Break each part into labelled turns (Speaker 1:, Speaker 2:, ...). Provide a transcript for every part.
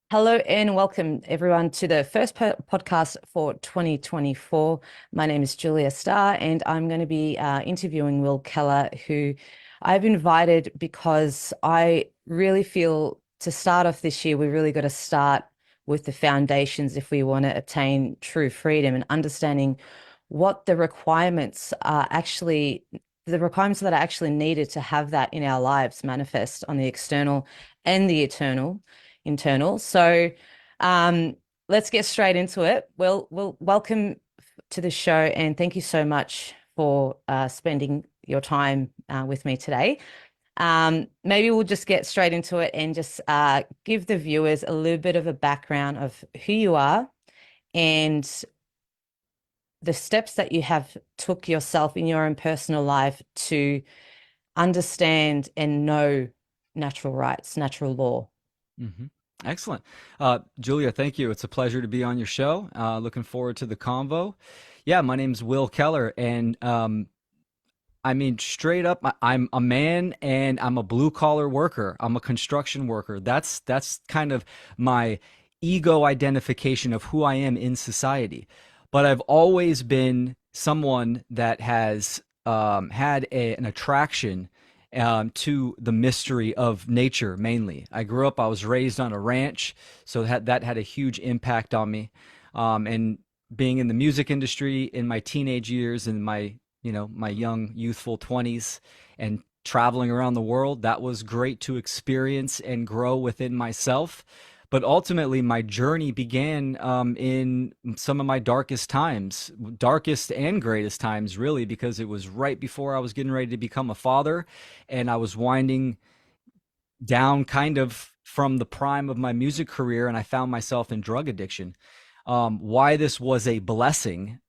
Speaker 1: Hello and welcome everyone to the first podcast for 2024. My name is Julia Starr and I'm going to be interviewing Will Keller, who I've invited because I really feel to start off this year, we really got to start with the foundations if we want to attain true freedom and understanding what the requirements that are actually needed to have that in our lives manifest on the external and the internal. So um, let's get straight into it. Well, welcome to the show, and thank you so much for spending your time with me today. Maybe we'll just get straight into it and just give the viewers a little bit of a background of who you are and the steps that you have took yourself in your own personal life to understand and know natural rights, natural law.
Speaker 2: hmm Excellent. Julia, thank you. It's a pleasure to be on your show. Looking forward to the convo. Yeah, my name's Will Keller, and I mean, straight up, I'm a man and I'm a blue collar worker. I'm a construction worker. That's kind of my ego identification of who I am in society. But I've always been someone that has had an attraction to the mystery of nature mainly. I was raised on a ranch, so that had a huge impact on me. And being in the music industry in my teenage years and my young youthful 20s and traveling around the world, that was great to experience and grow within myself. But ultimately, my journey began in some of my darkest times, darkest and greatest times, really, because it was right before I was getting ready to become a father, and I was winding down kind of from the prime of my music career, and I found myself in drug addiction. Why this was a blessing?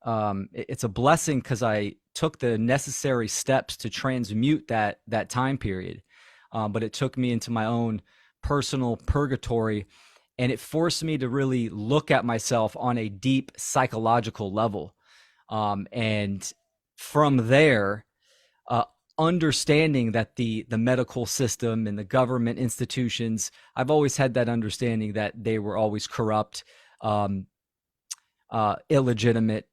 Speaker 2: It's a blessing because I took the necessary steps to transmute that time period, but it took me into my own personal purgatory, and it forced me to really look at myself on a deep psychological level. And from there, uh, understanding that the medical system and the government institutions, I've always had that understanding that they were always corrupt, um, illegitimate,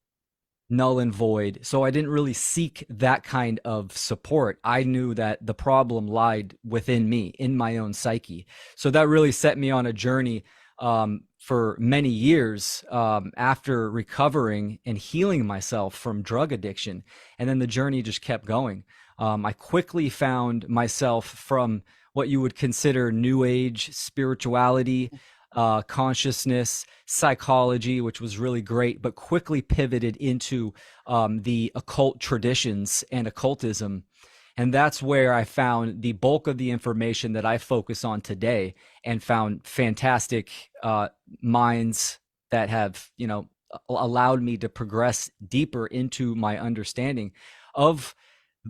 Speaker 2: null and void. So I didn't really seek that kind of support. I knew that the problem lied within me, in my own psyche. So that really set me on a journey for many years after recovering and healing myself from drug addiction. And then the journey just kept going. I quickly found myself from what you would consider new age spirituality, consciousness, psychology, which was really great, but quickly pivoted into the occult traditions and occultism. And that's where I found the bulk of the information that I focus on today, and found fantastic minds that have, allowed me to progress deeper into my understanding of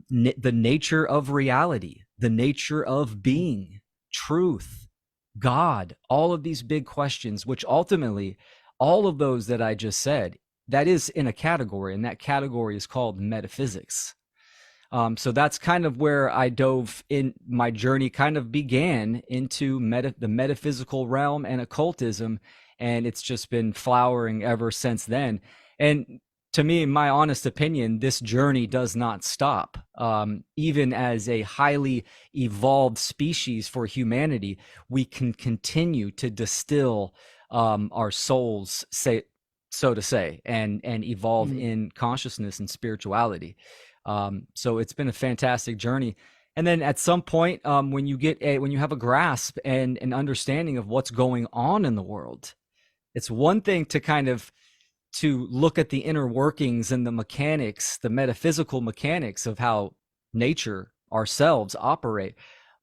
Speaker 2: the nature of reality, the nature of being, truth, God, all of these big questions, which ultimately, all of those that I just said, that is in a category, and that category is called metaphysics. So that's kind of where I dove in. My journey kind of began into the metaphysical realm and occultism, and it's just been flowering ever since then. And to me, in my honest opinion, this journey does not stop. Even as a highly evolved species for humanity, we can continue to distill our souls, say so to say, and evolve
Speaker 1: Mm.
Speaker 2: in consciousness and spirituality. So it's been a fantastic journey. And then at some point, when you have a grasp and an understanding of what's going on in the world, it's one thing to kind of to look at the inner workings and the mechanics, the metaphysical mechanics of how nature, ourselves operate,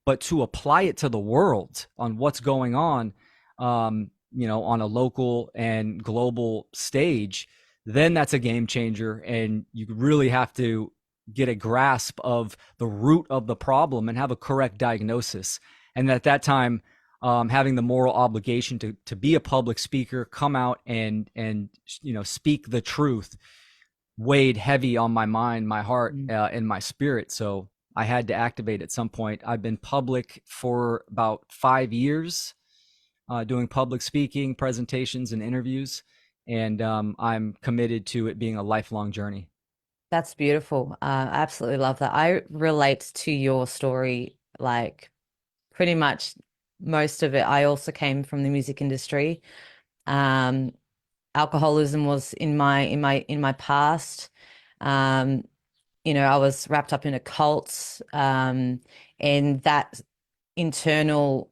Speaker 2: but to apply it to the world on what's going on a local and global stage, then that's a game changer. And you really have to get a grasp of the root of the problem and have a correct diagnosis. And at that time, having the moral obligation to be a public speaker, come out and speak the truth, weighed heavy on my mind, my heart,
Speaker 1: Mm.
Speaker 2: and my spirit. So I had to activate at some point. I've been public for about 5 years, doing public speaking, presentations, and interviews. And I'm committed to it being a lifelong journey.
Speaker 1: That's beautiful. I absolutely love that. I relate to your story, like pretty much most of it. I also came from the music industry. Um, Alcoholism was in my past. Um, I was wrapped up in a cult, and that internal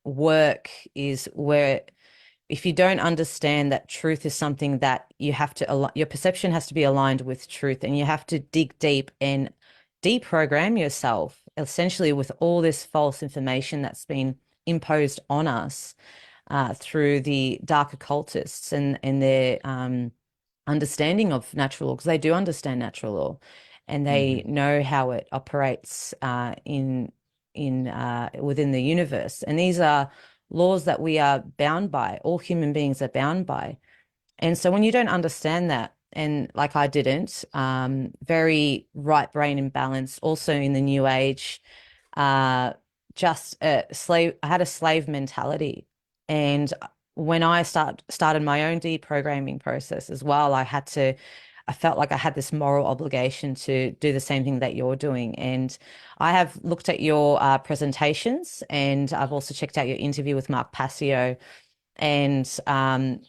Speaker 1: work is where if you don't understand that truth is something that you have to your perception has to be aligned with truth, and you have to dig deep and deprogram yourself essentially with all this false information that's been imposed on us through the dark occultists and their understanding of natural law, because they do understand natural law and they
Speaker 2: Hmm.
Speaker 1: know how it operates in within the universe. And these are laws that we are bound by, all human beings are bound by. And so when you don't understand that, and like I didn't, very right brain imbalance, also in the new age, uh, just a slave, I had a slave mentality. And when I started my own deprogramming process as well, I felt like I had this moral obligation to do the same thing that you're doing. And I have looked at your presentations, and I've also checked out your interview with Mark Passio. And I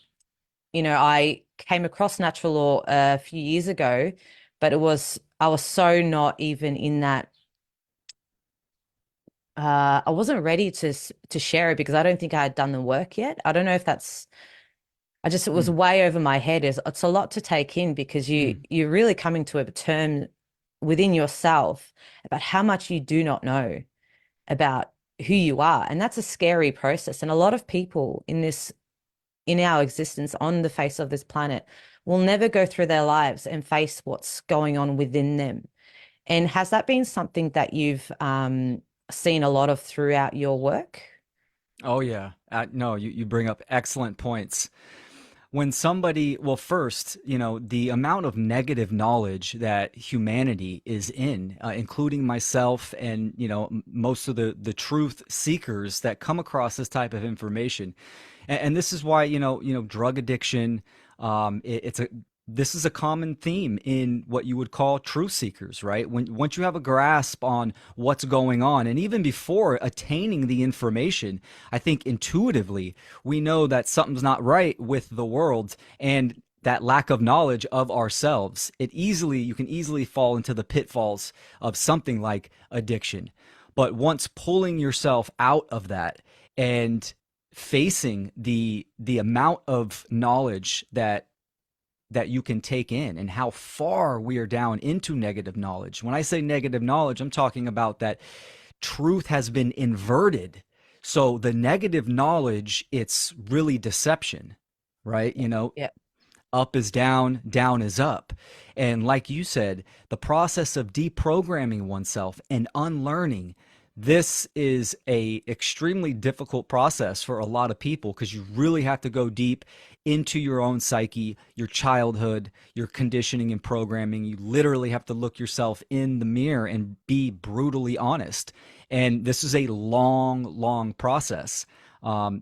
Speaker 1: came across natural law a few years ago, but I was so not even in that. I wasn't ready to share it because I don't think I had done the work yet. I don't know if that's. It was
Speaker 2: Mm.
Speaker 1: way over my head. It's a lot to take in because
Speaker 2: Mm.
Speaker 1: you're really coming to a term within yourself about how much you do not know about who you are, and that's a scary process. And a lot of people in our existence on the face of this planet will never go through their lives and face what's going on within them. And has that been something that you've seen a lot of throughout your work?
Speaker 2: Oh yeah. No, you bring up excellent points. When somebody, well, first, the amount of negative knowledge that humanity is in, including myself and, most of the truth seekers that come across this type of information. And this is why, drug addiction, it's a, this is a common theme in what you would call truth seekers, right? Once you have a grasp on what's going on, and even before attaining the information, I think intuitively we know that something's not right with the world, and that lack of knowledge of ourselves, you can easily fall into the pitfalls of something like addiction. But once pulling yourself out of that and facing the amount of knowledge that you can take in and how far we are down into negative knowledge. When I say negative knowledge, I'm talking about that truth has been inverted. So the negative knowledge, it's really deception, right?
Speaker 1: Yeah.
Speaker 2: Up is down, down is up. And like you said, the process of deprogramming oneself and unlearning, this is a extremely difficult process for a lot of people because you really have to go deep into your own psyche, your childhood, your conditioning and programming. You literally have to look yourself in the mirror and be brutally honest. And this is a long, long process.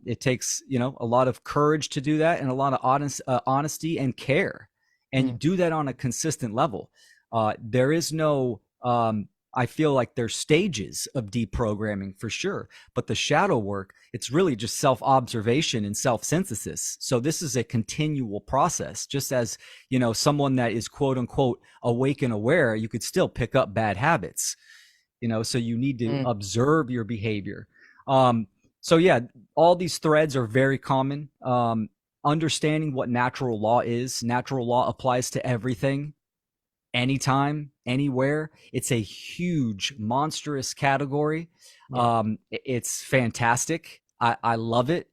Speaker 2: It takes, a lot of courage to do that and a lot of honesty and care. And you
Speaker 1: Mm,
Speaker 2: do that on a consistent level. There is no, I feel like there's stages of deprogramming for sure, but the shadow work, it's really just self observation and self synthesis. So this is a continual process. Just as, someone that is quote unquote awake and aware, you could still pick up bad habits, so you need to
Speaker 1: mm,
Speaker 2: observe your behavior. um, so yeah, all these threads are very common. Understanding what natural law applies to everything, anytime, anywhere. It's a huge monstrous category.
Speaker 1: yeah.
Speaker 2: It's fantastic. I love it.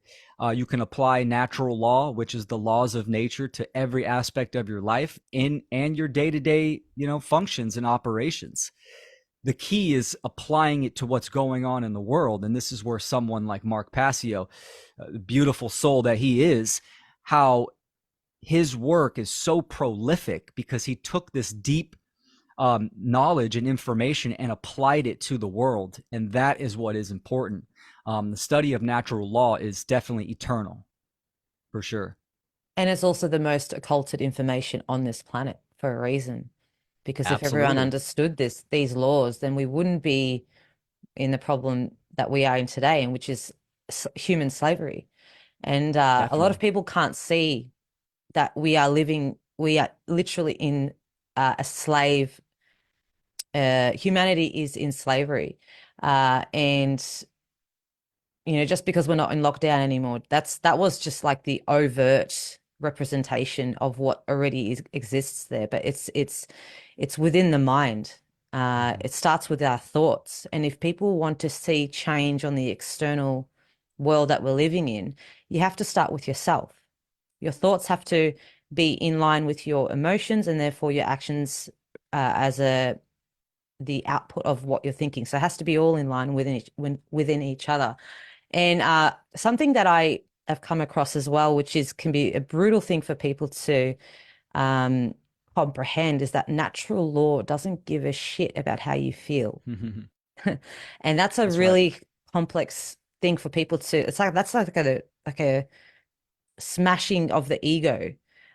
Speaker 2: You can apply natural law, which is the laws of nature, to every aspect of your life in and your day-to-day functions and operations. The key is applying it to what's going on in the world. And this is where someone like Mark Passio, the beautiful soul that he is, how his work is so prolific because he took this deep knowledge and information and applied it to the world. And that is what is important. The study of natural law is definitely eternal, for sure.
Speaker 1: And it's also the most occulted information on this planet for a reason. Because if everyone
Speaker 2: Absolutely.
Speaker 1: understood these laws, then we wouldn't be in the problem that we are in today, and which is human slavery. And a lot of
Speaker 2: Definitely.
Speaker 1: people can't see that we are literally in a slave. Humanity is in slavery, and just because we're not in lockdown anymore, that was just like the overt representation of what already exists there. But it's within the mind.
Speaker 2: Mhm.
Speaker 1: It starts with our thoughts, and if people want to see change on the external world that we're living in, you have to start with yourself. Your thoughts have to be in line with your emotions, and therefore your actions as a the output of what you're thinking. So it has to be all in line within each other. And something that I have come across as well, which is can be a brutal thing for people to um, comprehend, is that natural law doesn't give a shit about how you feel. And that's a
Speaker 2: That's right.
Speaker 1: really complex thing for people to, it's like that's like a smashing of the ego.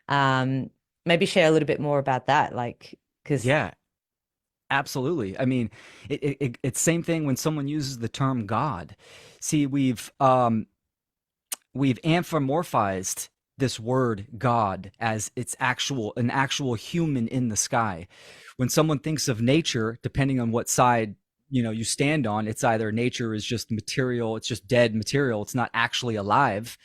Speaker 1: Um, Maybe share a little bit more about that, like, because
Speaker 2: Yeah, absolutely. I mean, it's same thing when someone uses the term God. See, we've anthropomorphized this word God as it's an actual human in the sky. When someone thinks of nature, depending on what side you stand on, it's either nature is just material, it's just dead material, it's not actually alive,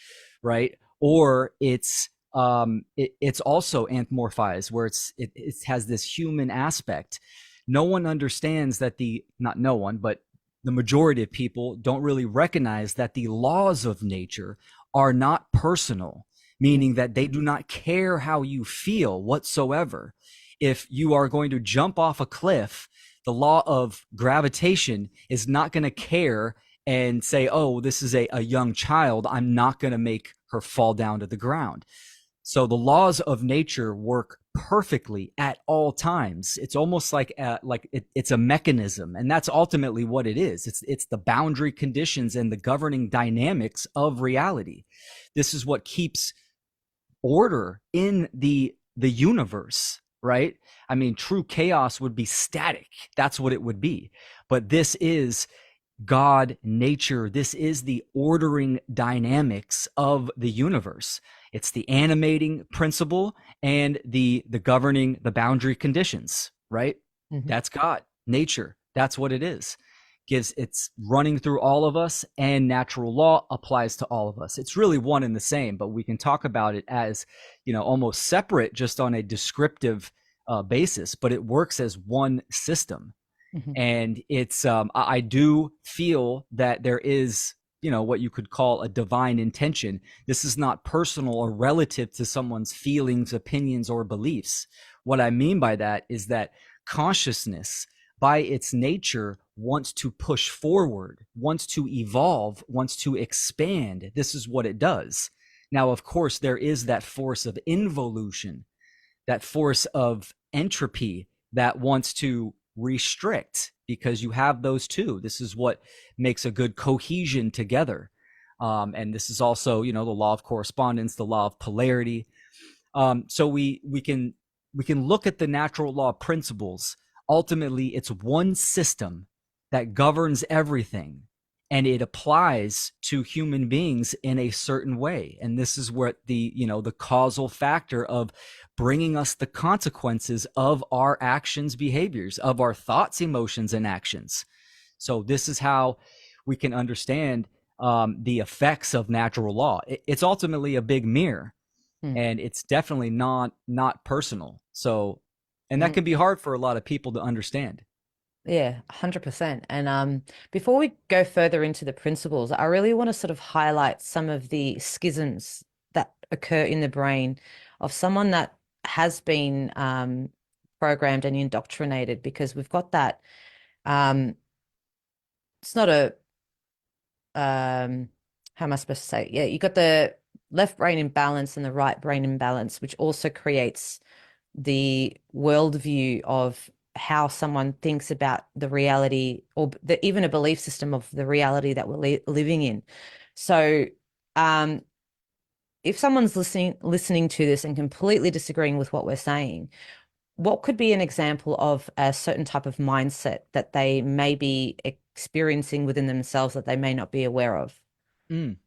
Speaker 2: right? Or it's also anthropomorphized where it has this human aspect. No one understands that the not no one, but the majority of people don't really recognize that the laws of nature are not personal, meaning that they do not care how you feel whatsoever. If you are going to jump off a cliff, the law of gravitation is not going to care and say, oh, this is a young child. I'm not going to make her fall down to the ground. So the laws of nature work perfectly at all times. It's almost like it's a mechanism, and that's ultimately what it is. It's the boundary conditions and the governing dynamics of reality. This is what keeps order in the universe, right? I mean, true chaos would be static. That's what it would be. But this is God, nature. This is the ordering dynamics of the universe. It's the animating principle and the governing the boundary conditions, right?
Speaker 1: Mhm.
Speaker 2: That's God, nature. That's what it is. Gives it's running through all of us, and natural law applies to all of us. It's really one and the same, but we can talk about it as almost separate, just on a descriptive basis. But it works as one system,
Speaker 1: Mhm.
Speaker 2: and it's I do feel that there is what you could call a divine intention. This is not personal or relative to someone's feelings, opinions, or beliefs. What I mean by that is that consciousness by its nature wants to push forward, wants to evolve, wants to expand. This is what it does. Now, of course, there is that force of involution, that force of entropy that wants to restrict, because you have those two. This is what makes a good cohesion together. And this is also, the law of correspondence, the law of polarity. So we can look at the natural law principles. Ultimately, it's one system that governs everything, and it applies to human beings in a certain way. And this is where the causal factor of bringing us the consequences of our actions, behaviors, of our thoughts, emotions, and actions. So this is how we can understand the effects of natural law. It's ultimately a big mirror,
Speaker 1: Mm.
Speaker 2: and it's definitely not personal. So, and that
Speaker 1: Mm.
Speaker 2: can be hard for a lot of people to understand.
Speaker 1: Yeah, 100%. And before we go further into the principles, I really want to sort of highlight some of the schisms that occur in the brain of someone that has been programmed and indoctrinated, because we've got that. Um, it's not a how am I supposed to say it? Yeah, you got the left brain imbalance and the right brain imbalance, which also creates the worldview of how someone thinks about the reality or even a belief system of the reality that we're living in. So, um, if someone's listening to this and completely disagreeing with what we're saying, what could be an example of a certain type of mindset that they may be experiencing within themselves that they may not be aware of?
Speaker 2: Mm.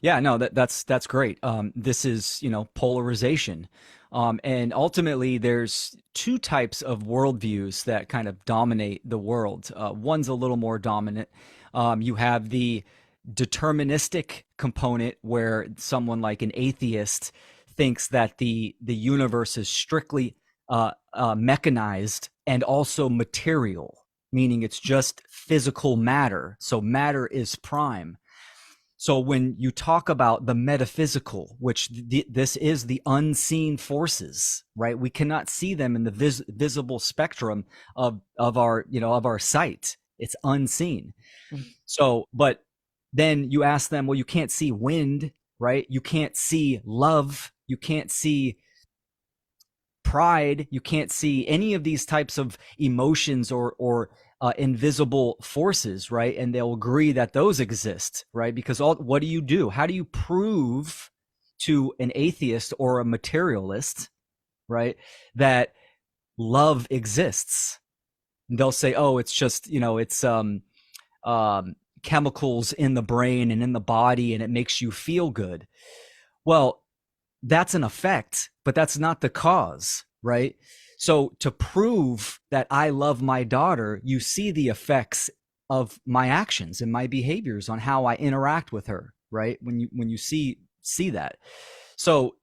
Speaker 2: Yeah, no, that's great. This is, polarization. And ultimately, there's two types of worldviews that kind of dominate the world. One's a little more dominant. You have the deterministic component, where someone like an atheist thinks that the universe is strictly mechanized and also material, meaning it's just physical matter. So matter is prime. So when you talk about the metaphysical, which this is the unseen forces, right? We cannot see them in the visible spectrum of our, of our sight. It's unseen.
Speaker 1: Mm,
Speaker 2: So, but then you ask them, well, you can't see wind, right? You can't see love. You can't see pride. You can't see any of these types of emotions or invisible forces, right? And they'll agree that those exist, right? Because what do you do? How do you prove to an atheist or a materialist, right, that love exists? And they'll say, oh, it's just, it's chemicals in the brain and in the body, and it makes you feel good. Well, that's an effect, but that's not the cause, right? So to prove that I love my daughter, you see the effects of my actions and my behaviors on how I interact with her, right? When you see that. So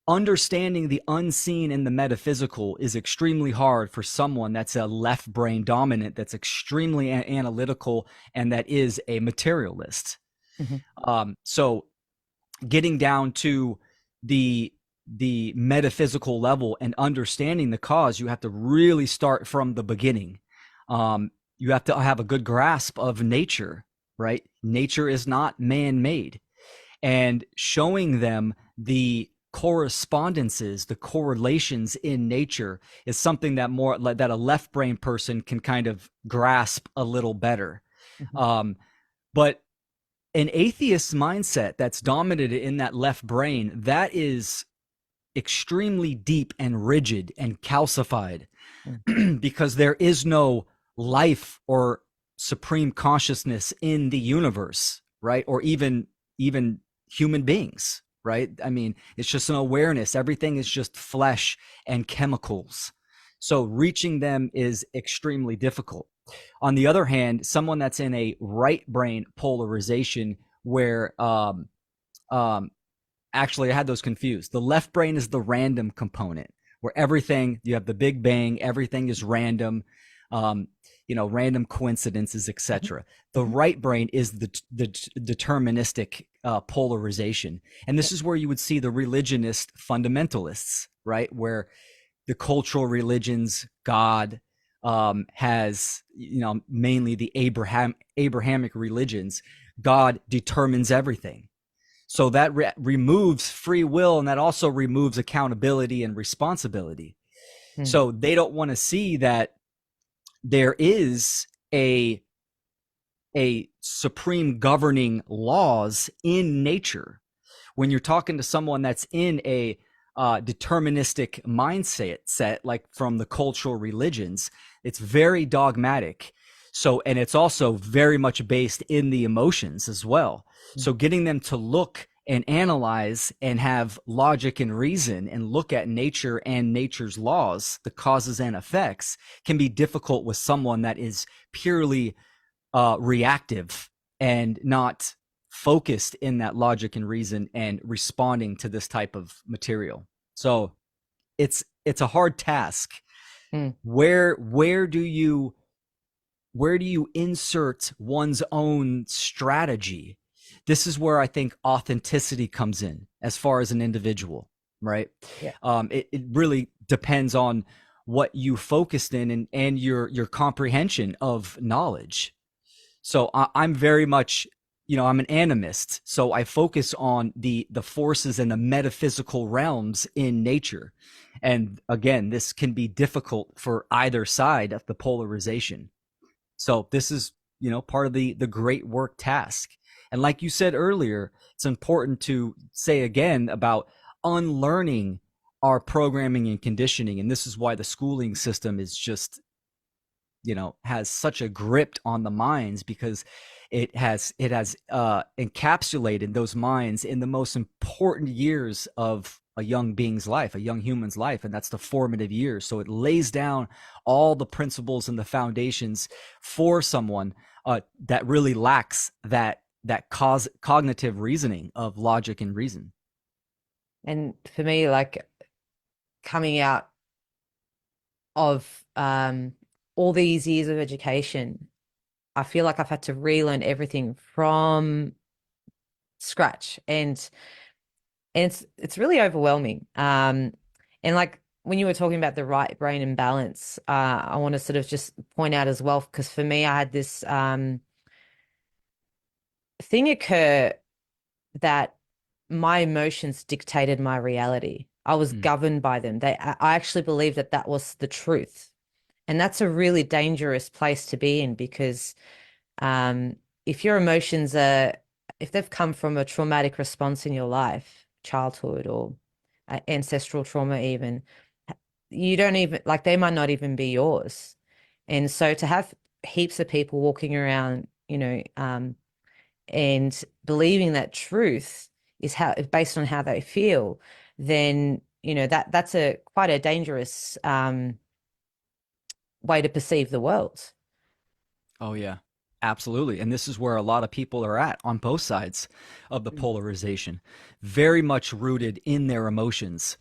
Speaker 2: understanding the unseen and the metaphysical is extremely hard for someone that's a left brain dominant, that's extremely analytical, and that is a materialist.
Speaker 1: mhm,
Speaker 2: So getting down to the metaphysical level and understanding the cause, you have to really start from the beginning. You have to have a good grasp of nature, right? Nature is not man-made, and showing them the correspondences, the correlations in nature is something that a left brain person can kind of grasp a little better.
Speaker 1: mhm,
Speaker 2: But an atheist mindset that's dominated in that left brain, that is extremely deep and rigid and calcified
Speaker 1: mm,
Speaker 2: because there is no life or supreme consciousness in the universe, right? Or even human beings, right? I mean, it's just an awareness. Everything is just flesh and chemicals. So reaching them is extremely difficult. On the other hand, someone that's in a right brain polarization where um, actually I had those confused. The left brain is the random component where everything, you have the big bang, everything is random, um, random coincidences,
Speaker 1: mhm,
Speaker 2: etc. The
Speaker 1: mhm.
Speaker 2: right brain is the deterministic polarization. And
Speaker 1: Yeah.
Speaker 2: this is where you would see the religionist fundamentalists, right? Where the cultural religions, God, has, mainly the Abrahamic religions, God determines everything. So that removes free will, and that also removes accountability and responsibility.
Speaker 1: Mm,
Speaker 2: So they don't want to see that there is a supreme governing laws in nature. When you're talking to someone that's in a deterministic mindset, like from the cultural religions, it's very dogmatic. So, and it's also very much based in the emotions as well.
Speaker 1: mm,
Speaker 2: So, getting them to look and analyze and have logic and reason and look at nature and nature's laws, the causes and effects, can be difficult with someone that is purely reactive and not focused in that logic and reason and responding to this type of material. So it's a hard task.
Speaker 1: mm,
Speaker 2: Where do you insert one's own strategy? This is where I think authenticity comes in as far as an individual, right?
Speaker 1: yeah.
Speaker 2: It really depends on what you focused in and your comprehension of knowledge. So I'm very much, I'm an animist. So I focus on the forces and the metaphysical realms in nature. And again, this can be difficult for either side of the polarization. So this is, part of the great work task. And like you said earlier, it's important to say again about unlearning our programming and conditioning. And this is why the schooling system is just, has such a grip on the minds, because it has encapsulated those minds in the most important years of a young being's life, a young human's life, and that's the formative years. So it lays down all the principles and the foundations for someone that really lacks that cognitive reasoning of logic and reason.
Speaker 1: And for me, like coming out of all these years of education, I feel like I've had to relearn everything from scratch, and it's really overwhelming. And like when you were talking about the right brain and balance, I want to sort of just point out as well, because for me, I had this thing occur that my emotions dictated my reality. I was
Speaker 2: Mm.
Speaker 1: governed by them. I actually believed that that was the truth. And that's a really dangerous place to be in, because um, if your emotions are, if they've come from a traumatic response in your life, childhood or ancestral trauma, even, you don't even, like, they might not even be yours. And so to have heaps of people walking around, and believing that truth is how based on how they feel, then that's a quite a dangerous way to perceive the world.
Speaker 2: Oh yeah, absolutely. And this is where a lot of people are at on both sides of the polarization, very much rooted in their emotions.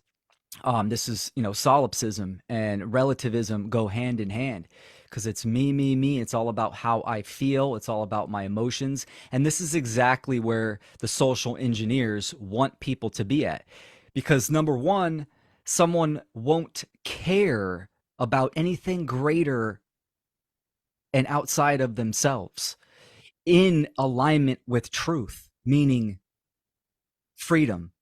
Speaker 2: This is, solipsism and relativism go hand in hand, because it's me, me, me. It's all about how I feel. It's all about my emotions. And this is exactly where the social engineers want people to be at. Because number one, someone won't care about anything greater and outside of themselves in alignment with truth, meaning freedom,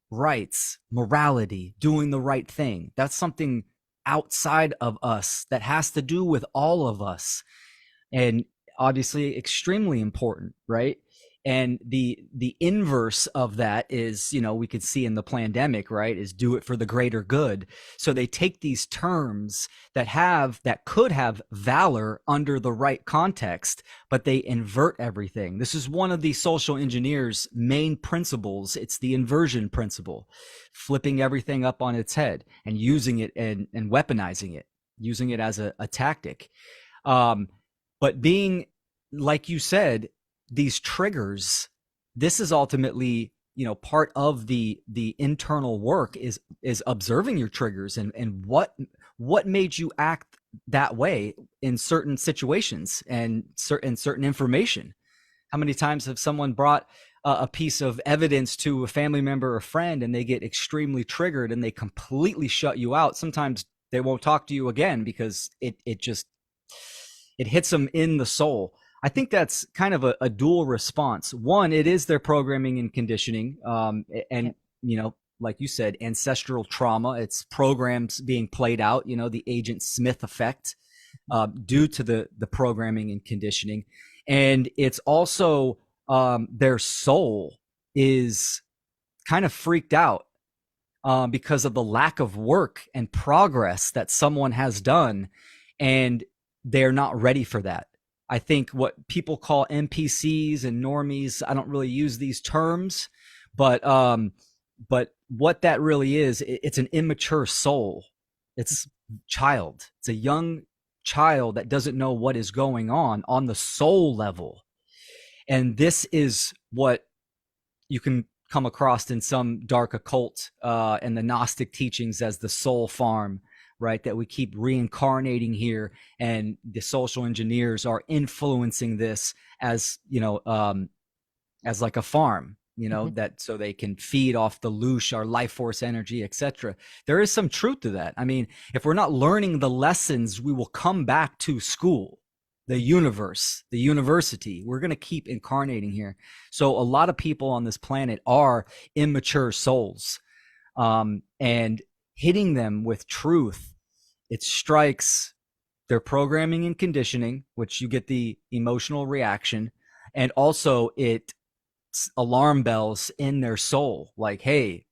Speaker 2: rights, morality, doing the right thing. That's something outside of us that has to do with all of us, and obviously extremely important, right? And the inverse of that is, we could see in the pandemic, right, is do it for the greater good. So they take these terms that could have valor under the right context, but they invert everything. This is one of the social engineers main principles. It's the inversion principle, flipping everything up on its head and using it and weaponizing it, using it as a tactic. um, but being, like you said, these triggers, this is ultimately, part of the internal work is observing your triggers, and what made you act that way in certain situations and certain information. How many times have someone brought a piece of evidence to a family member or friend, and they get extremely triggered and they completely shut you out? Sometimes they won't talk to you again because it hits them in the soul. I think that's kind of a dual response. One, it is their programming and conditioning, and
Speaker 1: Yep.
Speaker 2: like you said, ancestral trauma. It's programs being played out. The Agent Smith effect, due to the programming and conditioning, and it's also their soul is kind of freaked out because of the lack of work and progress that someone has done, and they're not ready for that. I think what people call NPCs and normies, I don't really use these terms, but what that really is, it's an immature soul. It's child. It's a young child that doesn't know what is going on the soul level. And this is what you can come across in some dark occult and the Gnostic teachings as the soul farm, right? That we keep reincarnating here, and the social engineers are influencing this as as like a farm,
Speaker 1: Mhm.
Speaker 2: that so they can feed off the loosh, our life force energy, etc. There is some truth to that. I mean, if we're not learning the lessons, we will come back to school, the universe, the university. We're going to keep incarnating here. So a lot of people on this planet are immature souls, and hitting them with truth, it strikes their programming and conditioning, which you get the emotional reaction, and also it alarm bells in their soul, like, hey,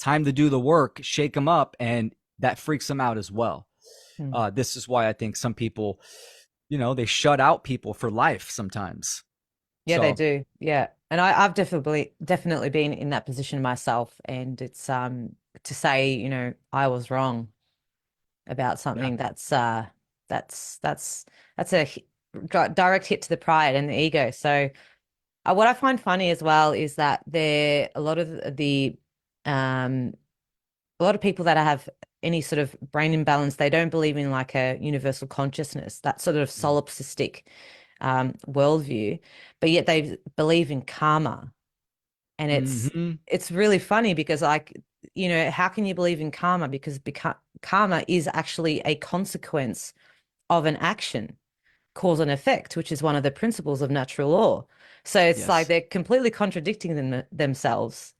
Speaker 2: time to do the work, shake them up, and that freaks them out as well.
Speaker 1: Mm.
Speaker 2: This is why I think some people, they shut out people for life sometimes.
Speaker 1: Yeah, they
Speaker 2: So
Speaker 1: do. Yeah. And I've definitely been in that position myself. And it's to say, I was wrong about
Speaker 2: yeah.
Speaker 1: something that's that's that's a direct hit to the pride and the ego. So what I find funny as well is that there a lot of the um a lot of people that have any sort of brain imbalance, they don't believe in like a universal consciousness, that sort of solipsistic worldview, but yet they believe in karma. And
Speaker 2: Mm-hmm.
Speaker 1: it's really funny because like, how can you believe in karma? Because karma is actually a consequence of an action, cause and effect, which is one of the principles of natural law. So it's like
Speaker 2: Yes.
Speaker 1: they're completely contradicting themselves.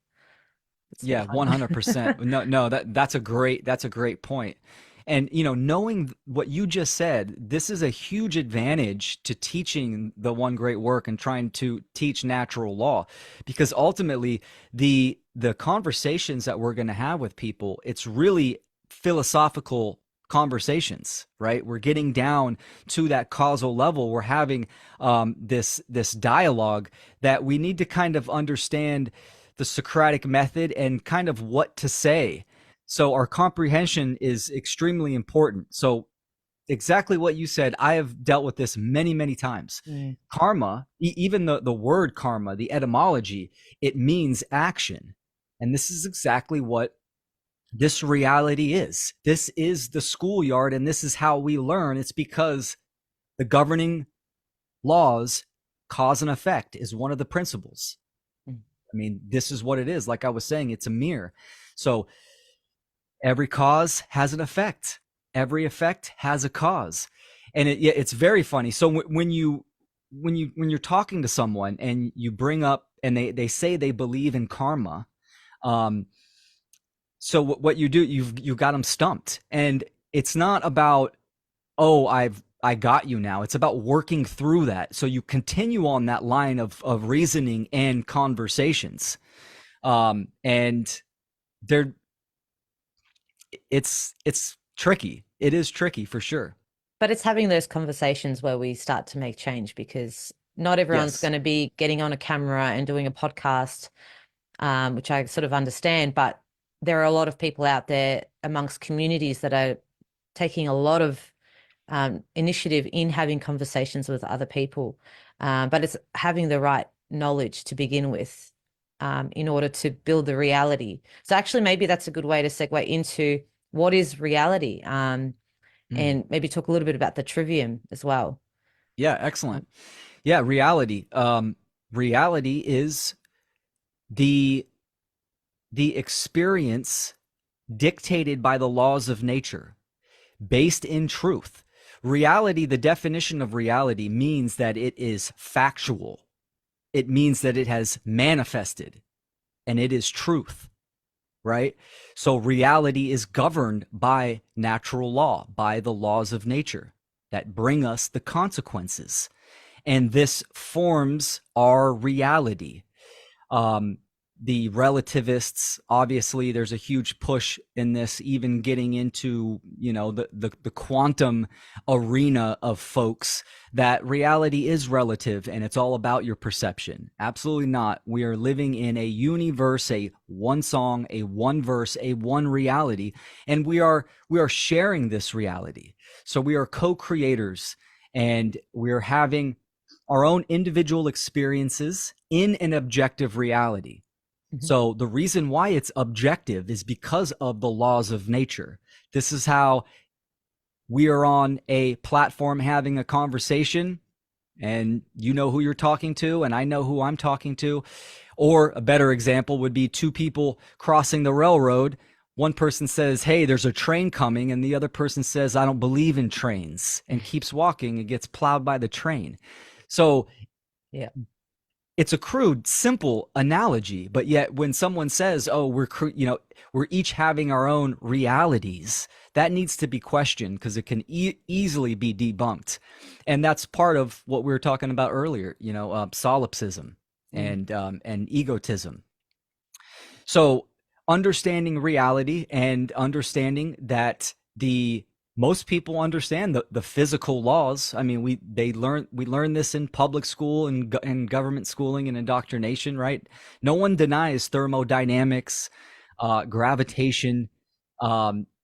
Speaker 1: It's a bit
Speaker 2: Yeah,
Speaker 1: fun.
Speaker 2: 100%. No, no, that's a great point. And knowing what you just said, this is a huge advantage to teaching the one great work and trying to teach natural law, because ultimately the conversations that we're going to have with people, it's really philosophical conversations, right? We're getting down to that causal level. We're having this dialogue that we need to kind of understand the Socratic method and kind of what to say. So our comprehension is extremely important. So exactly what you said, I have dealt with this many, many times.
Speaker 1: Mm,
Speaker 2: Karma, even the word karma, the etymology, it means action. And this is exactly what this reality is. This is the schoolyard, and this is how we learn. It's because the governing laws, cause and effect, is one of the principles.
Speaker 1: mm.
Speaker 2: I mean, this is what it is. Like I was saying, it's a mirror. So every cause has an effect. Every effect has a cause, and it's very funny. So when you're talking to someone and you bring up and they say they believe in karma, um, so what you do, you've got them stumped, and it's not about, oh, I got you now. It's about working through that. So you continue on that line of reasoning and conversations, and they're it's tricky. It is tricky for sure.
Speaker 1: But it's having those conversations where we start to make change because not everyone's
Speaker 2: Yes.
Speaker 1: going to be getting on a camera and doing a podcast, which I sort of understand. But there are a lot of people out there amongst communities that are taking a lot of initiative in having conversations with other people. But it's having the right knowledge to begin with in order to build the reality. So actually, maybe that's a good way to segue into what is reality,
Speaker 2: Mm.
Speaker 1: and maybe talk a little bit about the trivium as well.
Speaker 2: Yeah, excellent. Yeah, reality. Reality is the the experience dictated by the laws of nature, based in truth. Reality, the definition of reality means that it is factual. It means that it has manifested and it is truth, right? So reality is governed by natural law, by the laws of nature that bring us the consequences. And this forms our reality. Um, the relativists, obviously, there's a huge push in this, even getting into, the quantum arena of folks, that reality is relative and it's all about your perception. Absolutely not. We are living in a universe, a one song, a one verse, a one reality, and we are sharing this reality. So we are co-creators, and we're having our own individual experiences in an objective reality.
Speaker 1: Mhm.
Speaker 2: So the reason why it's objective is because of the laws of nature. This is how we are on a platform having a conversation, and you know who you're talking to, and I know who I'm talking to. Or a better example would be two people crossing the railroad. One person says, "Hey, there's a train coming," and the other person says, "I don't believe in trains," and keeps walking and gets plowed by the train. So
Speaker 1: Yeah.
Speaker 2: it's a crude, simple analogy, but yet when someone says, "Oh, we're each having our own realities," that needs to be questioned because it can easily be debunked, and that's part of what we were talking about earlier. Solipsism
Speaker 1: Mm,
Speaker 2: and egotism. So understanding reality and understanding that the most people understand the physical laws. I mean, we learn this in public school and in government schooling and indoctrination, right? No one denies thermodynamics, gravitation,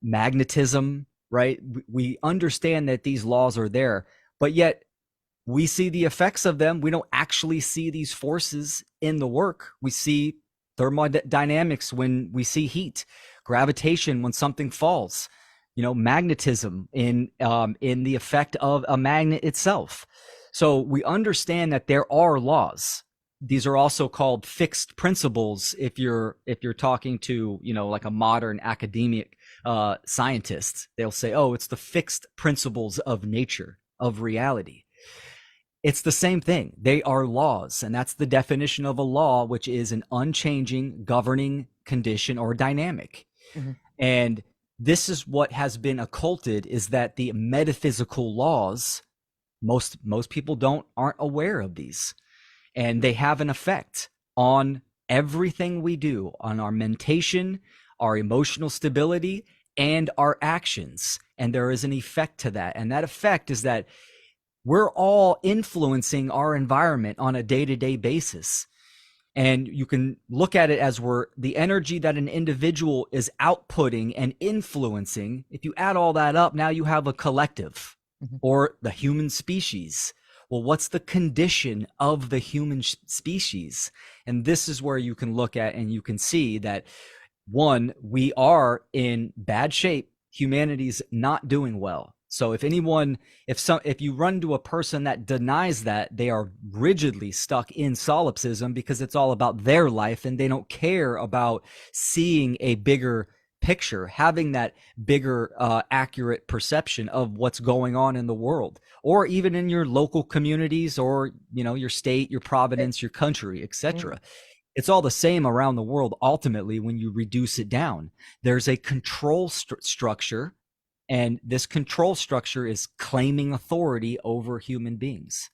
Speaker 2: magnetism, right? We understand that these laws are there, but yet we see the effects of them. We don't actually see these forces in the work. We see thermodynamics when we see heat, gravitation when something falls, magnetism in the effect of a magnet itself. So we understand that there are laws. These are also called fixed principles if you're talking to like a modern academic scientist. They'll say, oh, it's the fixed principles of nature, of reality. It's the same thing. They are laws, and that's the definition of a law, which is an unchanging governing condition or dynamic.
Speaker 1: mhm,
Speaker 2: And this is what has been occulted, is that the metaphysical laws, most people aren't aware of these, and they have an effect on everything we do, on our mentation, our emotional stability, and our actions. And there is an effect to that. And that effect is that we're all influencing our environment on a day-to-day basis. And you can look at it as the energy that an individual is outputting and influencing. If you add all that up, now you have a collective,
Speaker 1: mhm.
Speaker 2: or the human species. Well, what's the condition of the human species? And this is where you can look at and you can see that, one, we are in bad shape. Humanity's not doing well. So if you run to a person that denies that, they are rigidly stuck in solipsism because it's all about their life and they don't care about seeing a bigger picture, having that bigger, accurate perception of what's going on in the world, or even in your local communities, or your state, your province, your country,
Speaker 1: Mm.
Speaker 2: etc. It's all the same around the world. Ultimately, when you reduce it down, there's a control structure, and this control structure is claiming authority over human beings.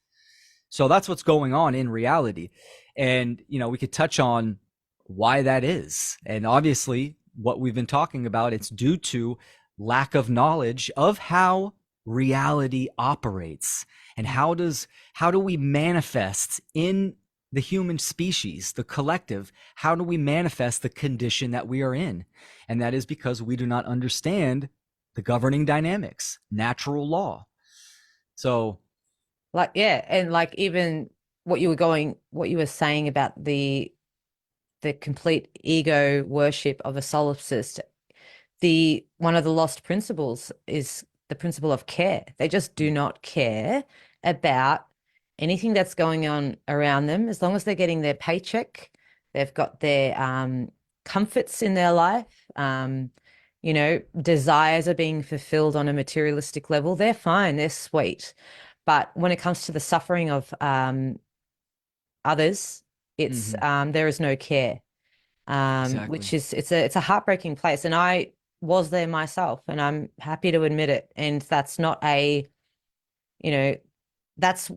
Speaker 2: So that's what's going on in reality. And we could touch on why that is. And obviously, what we've been talking about, it's due to lack of knowledge of how reality operates, and how do we manifest in the human species, the collective, how do we manifest the condition that we are in? And that is because we do not understand the governing dynamics, natural law. So,
Speaker 1: Like, yeah, and like even what you were saying about the complete ego worship of a solipsist, the one of the lost principles is the principle of care. They just do not care about anything that's going on around them. As long as they're getting their paycheck, they've got their comforts in their life, desires are being fulfilled on a materialistic level, they're fine, they're sweet. But when it comes to the suffering of others, it's
Speaker 2: mhm,
Speaker 1: there is no care,
Speaker 2: exactly.
Speaker 1: which is it's a heartbreaking place. And I was there myself, and I'm happy to admit it. And that's not a, you know, that's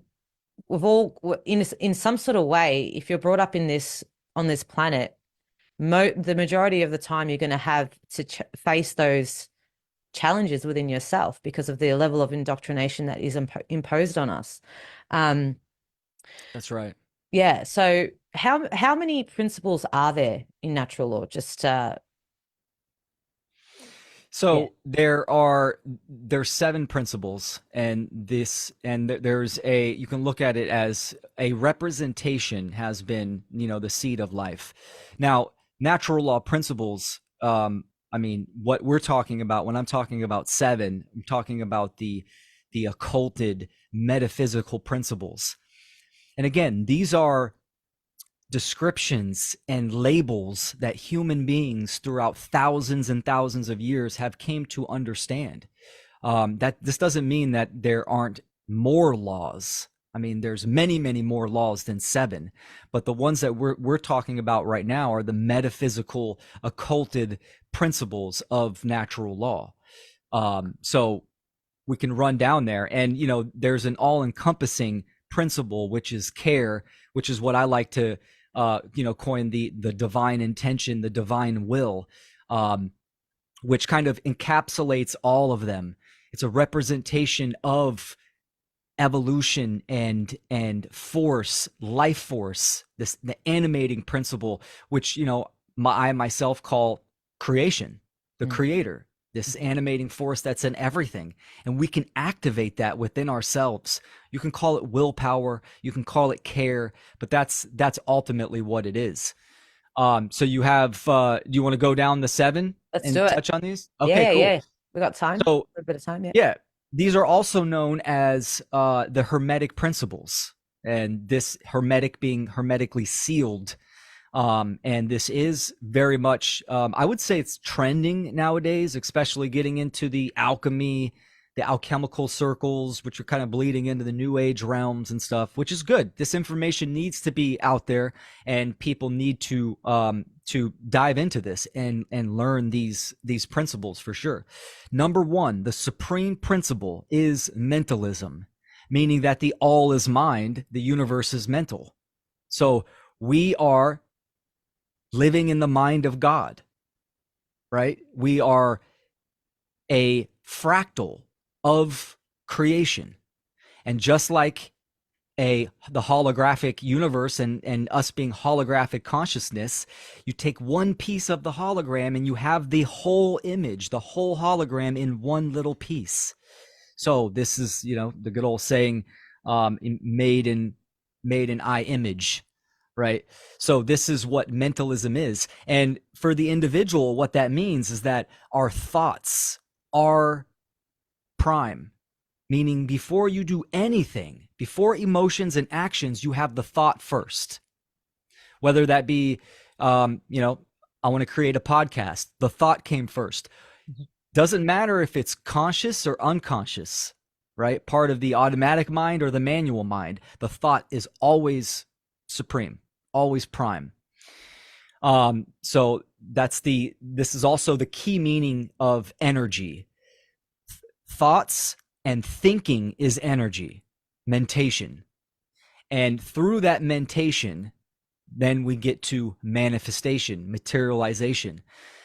Speaker 1: we've all in some sort of way, if you're brought up in this on this planet, the majority of the time you're going to have to face those challenges within yourself because of the level of indoctrination that is imposed on us. Um,
Speaker 2: That's right.
Speaker 1: yeah. So how many principles are there in natural law? Just yeah.
Speaker 2: So there's seven principles, and there's a you can look at it as a representation has been the seed of life. Now, natural law principles. I mean, what we're talking about when I'm talking about seven, I'm talking about the occulted metaphysical principles. And again, these are descriptions and labels that human beings throughout thousands and thousands of years have came to understand. That this doesn't mean that there aren't more laws. I mean, there's many, many more laws than seven, but the ones that we're talking about right now are the metaphysical, occulted principles of natural law. So we can run down there, and there's an all-encompassing principle, which is care, which is what I like to, coin the divine intention, the divine will, which kind of encapsulates all of them. It's a representation of evolution and force, life force, the animating principle, which I myself call creation, the
Speaker 1: Mm.
Speaker 2: creator, this animating force that's in everything, and we can activate that within ourselves. You can call it willpower, you can call it care, but that's ultimately what it is. So you have, do you want to go down the seven
Speaker 1: Let's do
Speaker 2: and
Speaker 1: it.
Speaker 2: touch on these?
Speaker 1: Yeah,
Speaker 2: Okay,
Speaker 1: yeah,
Speaker 2: cool.
Speaker 1: yeah. We got time.
Speaker 2: So
Speaker 1: A bit of time, yeah.
Speaker 2: yeah, these are also known as the Hermetic principles, and this Hermetic being hermetically sealed. And this is very much, I would say it's trending nowadays, especially getting into the alchemy, the alchemical circles, which are kind of bleeding into the new age realms and stuff, which is good. This information needs to be out there, and people need to dive into this and learn these principles for sure. Number one, the supreme principle is mentalism, meaning that the all is mind, the universe is mental. So we are living in the mind of God, right? We are a fractal of creation. And just like the holographic universe and us being holographic consciousness, you take one piece of the hologram and you have the whole image, the whole hologram in one little piece. So this is, the good old saying, made in eye image, right? So this is what mentalism is. And for the individual, what that means is that our thoughts are prime, meaning before you do anything, before emotions and actions, you have the thought first. Whether that be, I want to create a podcast, the thought came first. Doesn't matter if it's conscious or unconscious, right? Part of the automatic mind or the manual mind, the thought is always supreme, always prime. So this is also the key meaning of energy. Thoughts and thinking is energy, mentation. And through that mentation, then we get to manifestation, materialization.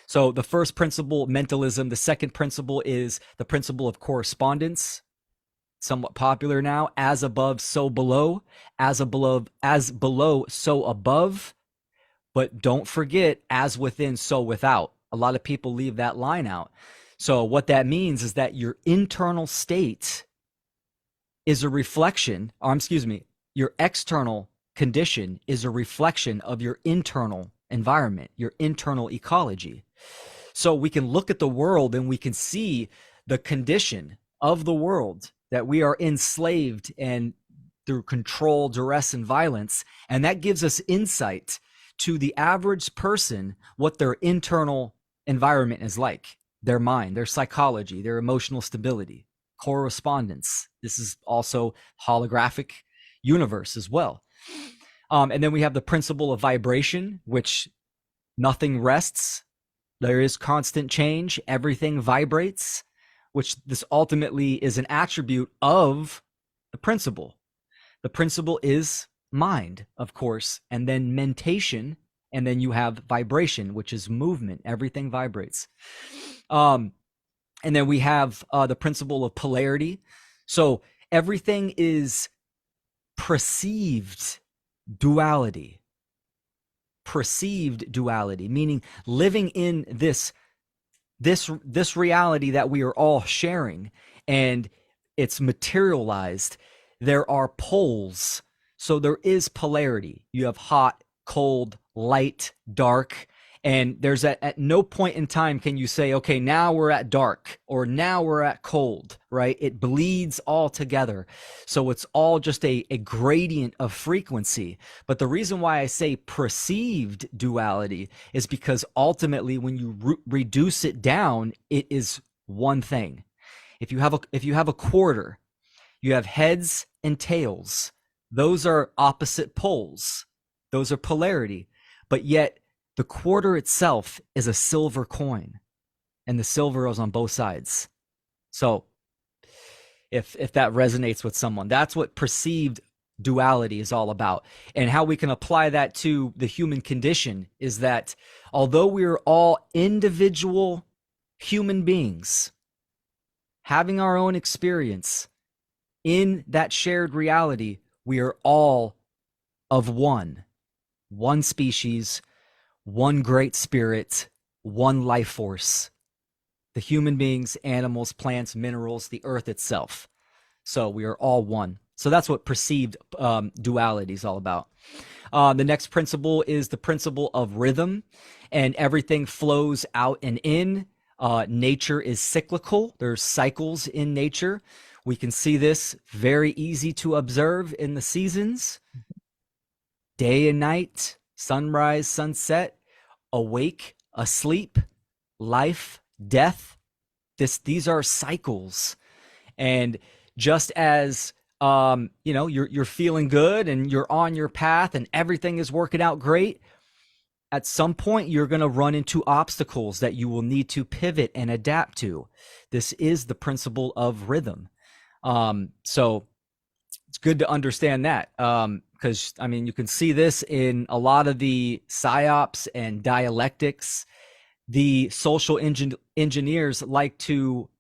Speaker 2: So the first principle, mentalism. The second principle is the principle of correspondence, somewhat popular now. As above, so below. As below, so above. But don't forget, as within, so without. A lot of people leave that line out. So what that means is that your internal state is a reflection, or excuse me, your external condition is a reflection of your internal environment, your internal ecology. So we can look at the world and we can see the condition of the world, that we are enslaved and through control, duress, and violence. And that gives us insight to the average person, what their internal environment is like, their mind, their psychology, their emotional stability, correspondence. This is also holographic universe as well. And then we have the principle of vibration, which nothing rests. There is constant change. Everything vibrates, which this ultimately is an attribute of the principle. The principle is mind, of course, and then mentation, and then you have vibration, which is movement. Everything vibrates. And then we have the principle of polarity. So everything is perceived duality. Perceived duality, meaning living in this reality that we are all sharing, and it's materialized. There are poles, so there is polarity. You have hot, cold, light, dark, and there's at no point in time can you say, okay, now we're at dark or now we're at cold, right? It bleeds all together. So it's all just a gradient of frequency. But the reason why I say perceived duality is because ultimately when you reduce it down, it is one thing. If you have a quarter, You have heads and tails. Those are opposite poles. Those are polarity. But yet the quarter itself is a silver coin, and the silver is on both sides. So if that resonates with someone, that's what perceived duality is all about. And how we can apply that to the human condition is that although we are all individual human beings having our own experience in that shared reality, we are all of one species, one great spirit, one life force. The human beings, animals, plants, minerals, the earth itself. So we are all one. So that's what perceived duality is all about. The next principle is the principle of rhythm, and everything flows out and in. Nature is cyclical. There's cycles in nature. We can see this very easy to observe in the seasons: day and night, sunrise, sunset, awake, asleep, life, death. These are cycles. And just as you're feeling good and you're on your path and everything is working out great, at some point you're going to run into obstacles that you will need to pivot and adapt to. This is the principle of rhythm. So it's good to understand that, because you can see this in a lot of the psyops and dialectics. The social engineers like to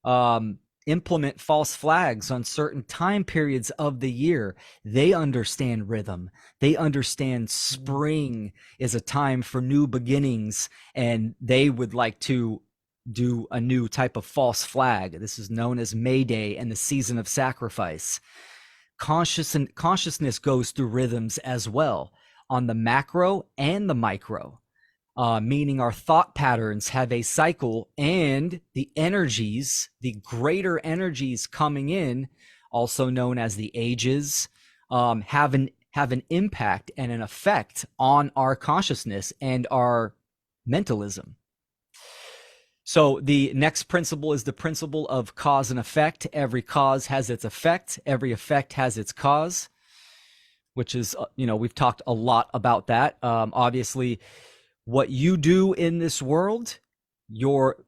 Speaker 2: implement false flags on certain time periods of the year. They understand rhythm. They understand spring is a time for new beginnings, and they would like to do a new type of false flag. This is known as May Day and the season of sacrifice. Consciousness goes through rhythms as well, on the macro and the micro. Meaning our thought patterns have a cycle, and the energies, the greater energies coming in, also known as the ages, have an impact and an effect on our consciousness and our mentalism. So the next principle is the principle of cause and effect. Every cause has its effect. Every effect has its cause, which is, we've talked a lot about that. Obviously, what you do in this world, your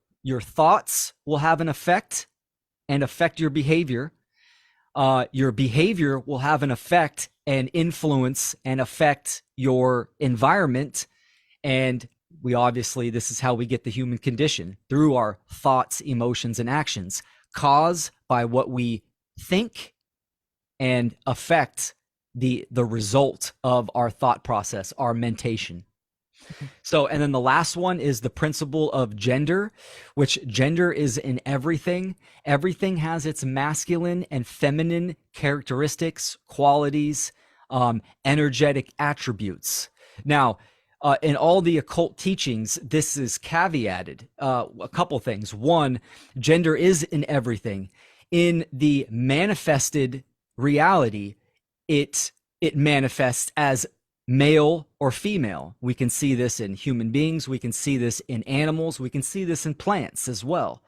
Speaker 2: thoughts will have an effect and affect your behavior. Your behavior will have an effect and influence and affect your environment. And this is how we get the human condition, through our thoughts, emotions, and actions. Cause by what we think, and affect the result of our thought process, our mentation. So, and then the last one is the principle of gender, which gender is in everything. Everything has its masculine and feminine characteristics, qualities, energetic attributes. Now, in all the occult teachings, this is caveated. A couple things. One, gender is in everything. In the manifested reality, it manifests as male or female. We can see this in human beings. We can see this in animals. We can see this in plants as well.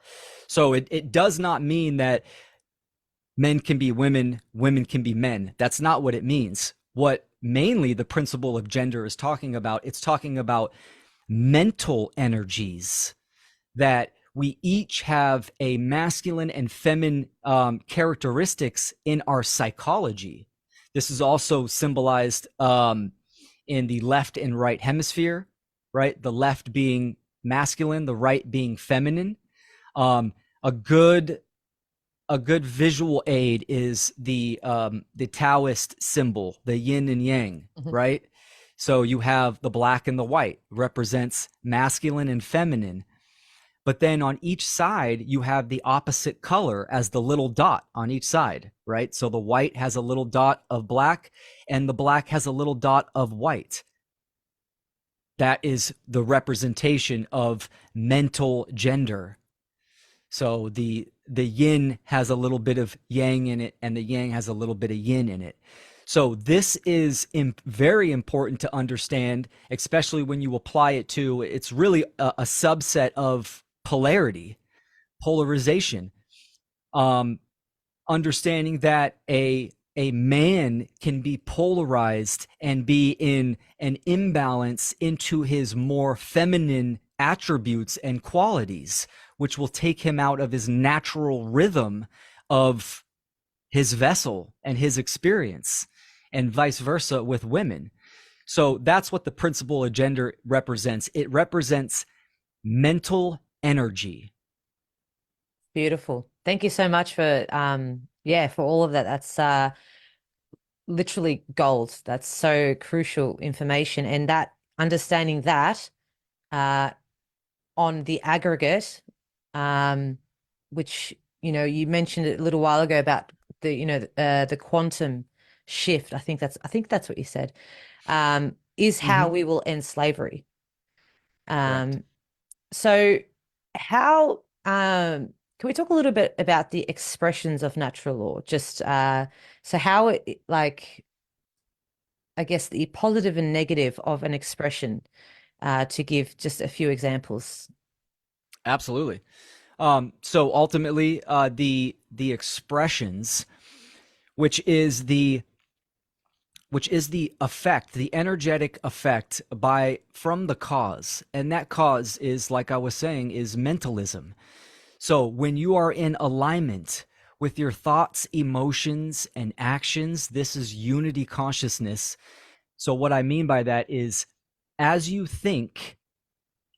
Speaker 2: So it does not mean that men can be women, women can be men. That's not what it means. What mainly the principle of gender is talking about, it's talking about mental energies, that we each have a masculine and feminine characteristics in our psychology. This is also symbolized in the left and right hemisphere, right? The left being masculine, the right being feminine. A good visual aid is the Taoist symbol, the yin and yang, right? So you have the black and the white, represents masculine and feminine. But then on each side, you have the opposite color as the little dot on each side, right? So the white has a little dot of black, and the black has a little dot of white. That is the representation of mental gender. So the yin has a little bit of yang in it, and the yang has a little bit of yin in it. So this is very important to understand, especially when you apply it to, it's really a subset of polarity, polarization. understanding that a man can be polarized and be in an imbalance into his more feminine attributes and qualities, which will take him out of his natural rhythm of his vessel and his experience, and vice versa with women. So that's what the principle of gender represents. It represents mental energy.
Speaker 1: Beautiful. Thank you so much for yeah, for all of that. That's literally gold. That's so crucial information. And that understanding that uh on the aggregate, um, which you mentioned it a little while ago about the quantum shift. I think that's what you said. Is how
Speaker 2: Mm-hmm.
Speaker 1: we will end slavery.
Speaker 2: Correct.
Speaker 1: Um, so how can we talk a little bit about the expressions of natural law? Just so how like I guess the positive and negative of an expression, to give just a few examples.
Speaker 2: Absolutely. So ultimately, the expressions, which is the effect, the energetic effect by from the cause, and that cause is, like I was saying, is mentalism. So when you are in alignment with your thoughts, emotions, and actions, this is unity consciousness. So what I mean by that is, as you think,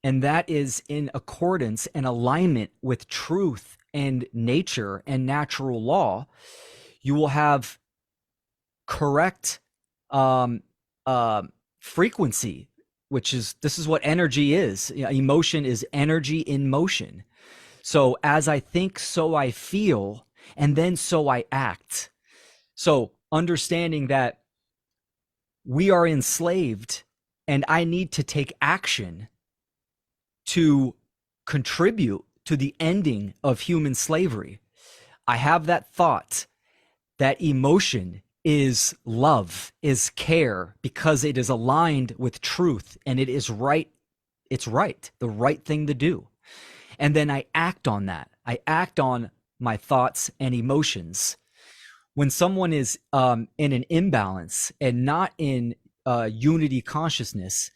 Speaker 2: and that is in accordance and alignment with truth and nature and natural law, you will have correct um, uh, frequency, which is, this is what energy is. You know, emotion is energy in motion. So as I think, so I feel, and then so I act. So understanding that we are enslaved and I need to take action to contribute to the ending of human slavery. I have that thought, that emotion is love, is care, because it is aligned with truth and it is right. It's right, the right thing to do. And then I act on that. I act on my thoughts and emotions. When someone is in an imbalance and not in unity consciousness,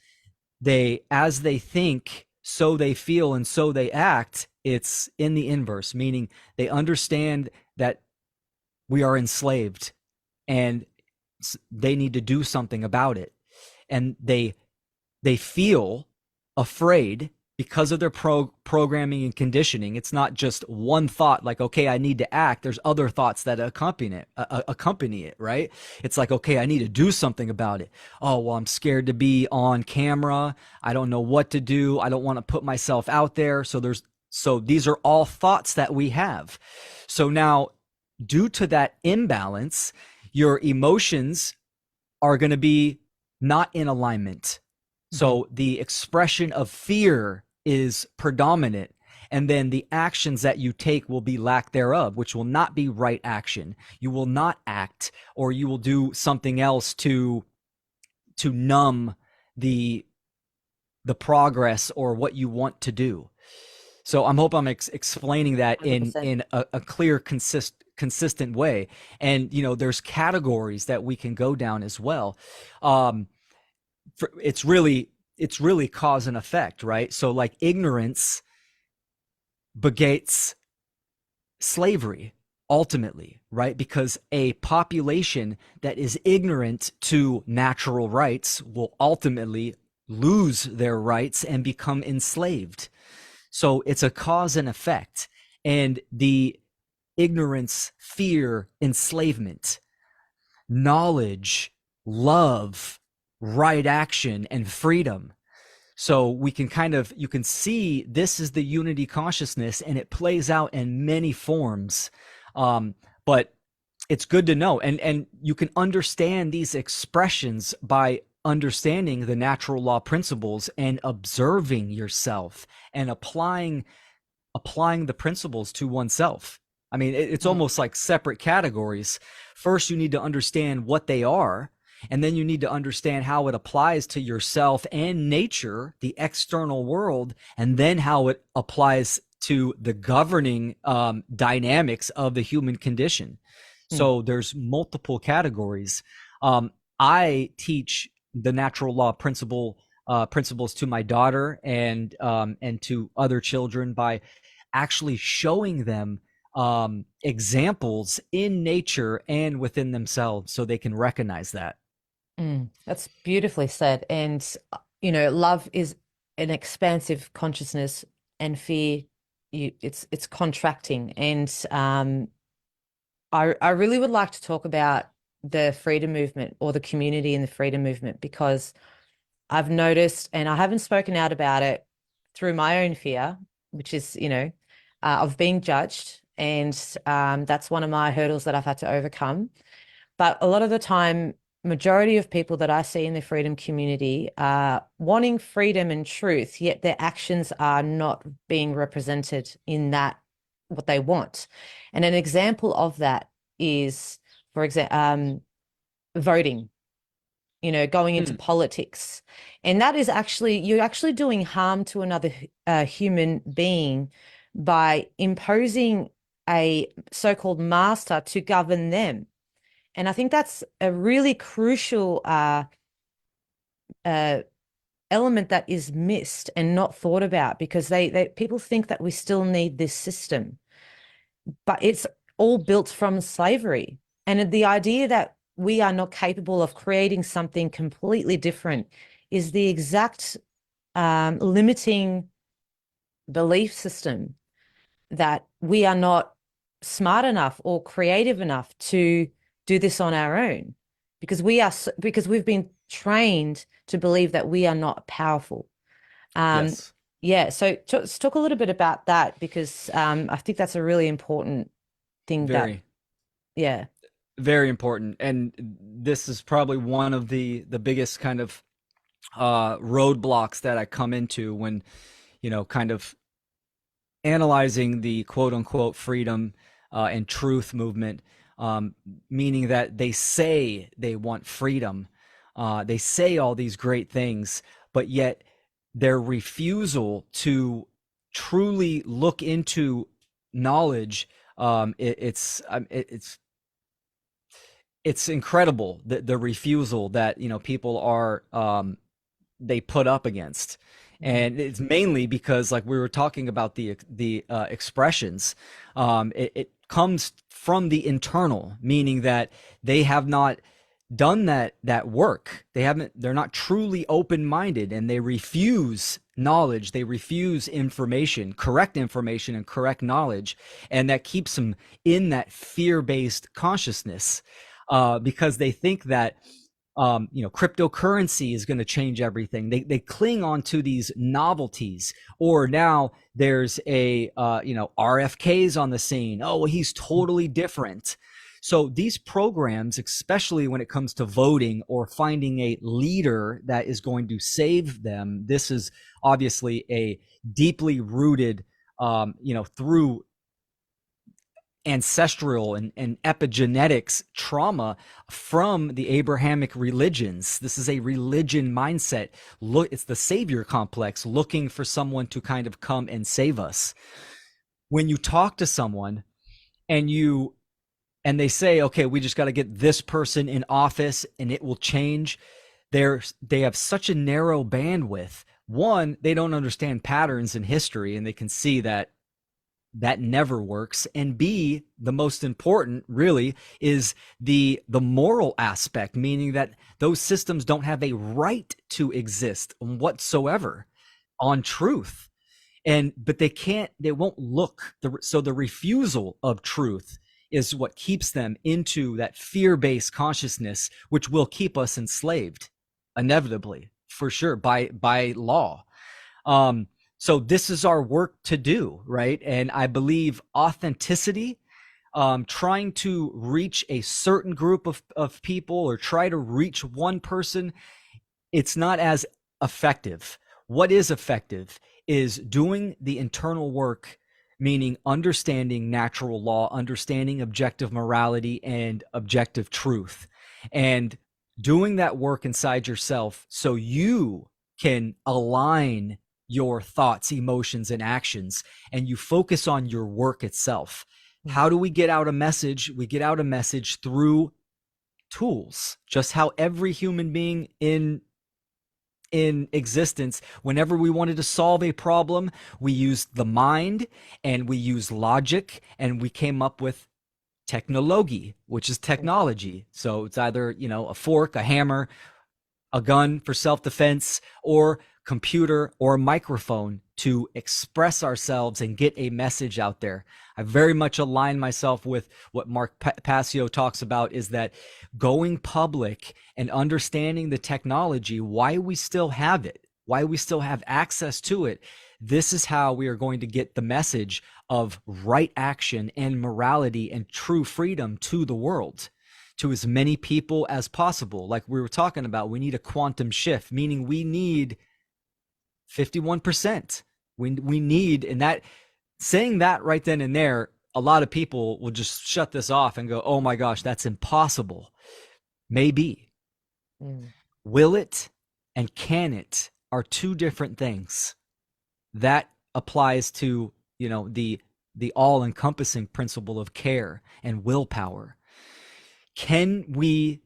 Speaker 2: as they think, so they feel, and so they act. It's in the inverse, meaning they understand that we are enslaved and they need to do something about it. And they feel afraid because of their programming and conditioning. It's not just one thought like, okay, I need to act. There's other thoughts that accompany it, right? It's like, okay, I need to do something about it. Oh, well, I'm scared to be on camera. I don't know what to do. I don't want to put myself out there. So these are all thoughts that we have. So now, due to that imbalance, your emotions are going to be not in alignment.
Speaker 1: Mhm.
Speaker 2: So the expression of fear is predominant. And then the actions that you take will be lack thereof, which will not be right action. You will not act, or you will do something else to numb the progress or what you want to do. So I'm hope I'm explaining that in
Speaker 1: 100%.
Speaker 2: a clear, consistent way. And there's categories that we can go down as well. Um, it's really cause and effect, right? So like ignorance begates slavery ultimately, right? Because a population that is ignorant to natural rights will ultimately lose their rights and become enslaved. So it's a cause and effect. And the ignorance, fear, enslavement, knowledge, love, right action, and freedom. So we can you can see this is the unity consciousness, and it plays out in many forms. But it's good to know. And you can understand these expressions by understanding the natural law principles and observing yourself and applying the principles to oneself. I mean, it's
Speaker 1: Mm.
Speaker 2: almost like separate categories. First, you need to understand what they are, and then you need to understand how it applies to yourself and nature, the external world, and then how it applies to the governing dynamics of the human condition.
Speaker 1: Mm,
Speaker 2: So there's multiple categories. Um, I teach the natural law principles to my daughter and to other children by actually showing them examples in nature and within themselves so they can recognize that.
Speaker 1: that's beautifully said. And, love is an expansive consciousness, and fear, it's contracting. And I really would like to talk about the freedom movement or the community in the freedom movement, because I've noticed, and I haven't spoken out about it through my own fear, which is, of being judged. And that's one of my hurdles that I've had to overcome. But a lot of the time, majority of people that I see in the freedom community are wanting freedom and truth, yet their actions are not being represented in that what they want. And an example of that is, for example, voting, going into
Speaker 2: Hmm.
Speaker 1: politics. And that is actually, you're actually doing harm to another human being by imposing a so-called master to govern them. And I think that's a really crucial uh, element that is missed and not thought about, because they people think that we still need this system, but it's all built from slavery. And the idea that we are not capable of creating something completely different is the exact limiting belief system, that we are not smart enough or creative enough to do this on our own, because because we've been trained to believe that we are not powerful. Um,
Speaker 2: Yes.
Speaker 1: yeah, so let's talk a little bit about that, because I think that's a really important thing that,
Speaker 2: Very,
Speaker 1: yeah.
Speaker 2: very important. And this is probably one of the biggest kind of roadblocks that I come into when, kind of analyzing the quote unquote freedom and truth movement, meaning that they say they want freedom. They say all these great things, but yet their refusal to truly look into knowledge, it's incredible, the refusal that people are they put up against.
Speaker 1: Mm.
Speaker 2: And it's mainly because, like we were talking about, the expressions, it comes from the internal, meaning that they have not done that work. They're not truly open-minded, and they refuse knowledge. They refuse correct information and correct knowledge, and that keeps them in that fear-based consciousness, because they think that cryptocurrency is going to change everything. They cling on to these novelties. Or now there's RFK's on the scene. Oh, he's totally different. So these programs, especially when it comes to voting or finding a leader that is going to save them, this is obviously a deeply rooted, through ancestral and epigenetics trauma from the Abrahamic religions. This is a religion mindset. Look, it's the savior complex, looking for someone to kind of come and save us. When you talk to someone and they say, okay, we just got to get this person in office and it will change, they have such a narrow bandwidth. One, they don't understand patterns in history, and they can see that never works. And B, the most important really is the moral aspect, meaning that those systems don't have a right to exist whatsoever on truth. But they won't look. So the refusal of truth is what keeps them into that fear-based consciousness, which will keep us enslaved inevitably, for sure, by law. So this is our work to do, right? And I believe authenticity, trying to reach a certain group of people or try to reach one person, it's not as effective. What is effective is doing the internal work, meaning understanding natural law, understanding objective morality and objective truth, and doing that work inside yourself so you can align your thoughts, emotions, and actions, and you focus on your work itself.
Speaker 1: Mm.
Speaker 2: How do we get out a message? We get out a message through tools, just how every human being in existence, whenever we wanted to solve a problem, we used the mind and we used logic, and we came up with technology, which is technology. So it's either, a fork, a hammer, a gun for self-defense, or computer or microphone to express ourselves and get a message out there. I very much align myself with what Mark Passio talks about, is that going public and understanding the technology, why we still have it, why we still have access to it. This is how we are going to get the message of right action and morality and true freedom to the world, to as many people as possible. Like we were talking about, we need a quantum shift, meaning we need 51%. We need, and that, saying that right then and there, a lot of people will just shut this off and go, oh my gosh, that's impossible. Maybe.
Speaker 1: Mm.
Speaker 2: Will it and can it are two different things. That applies to, the all-encompassing principle of care and willpower. Can we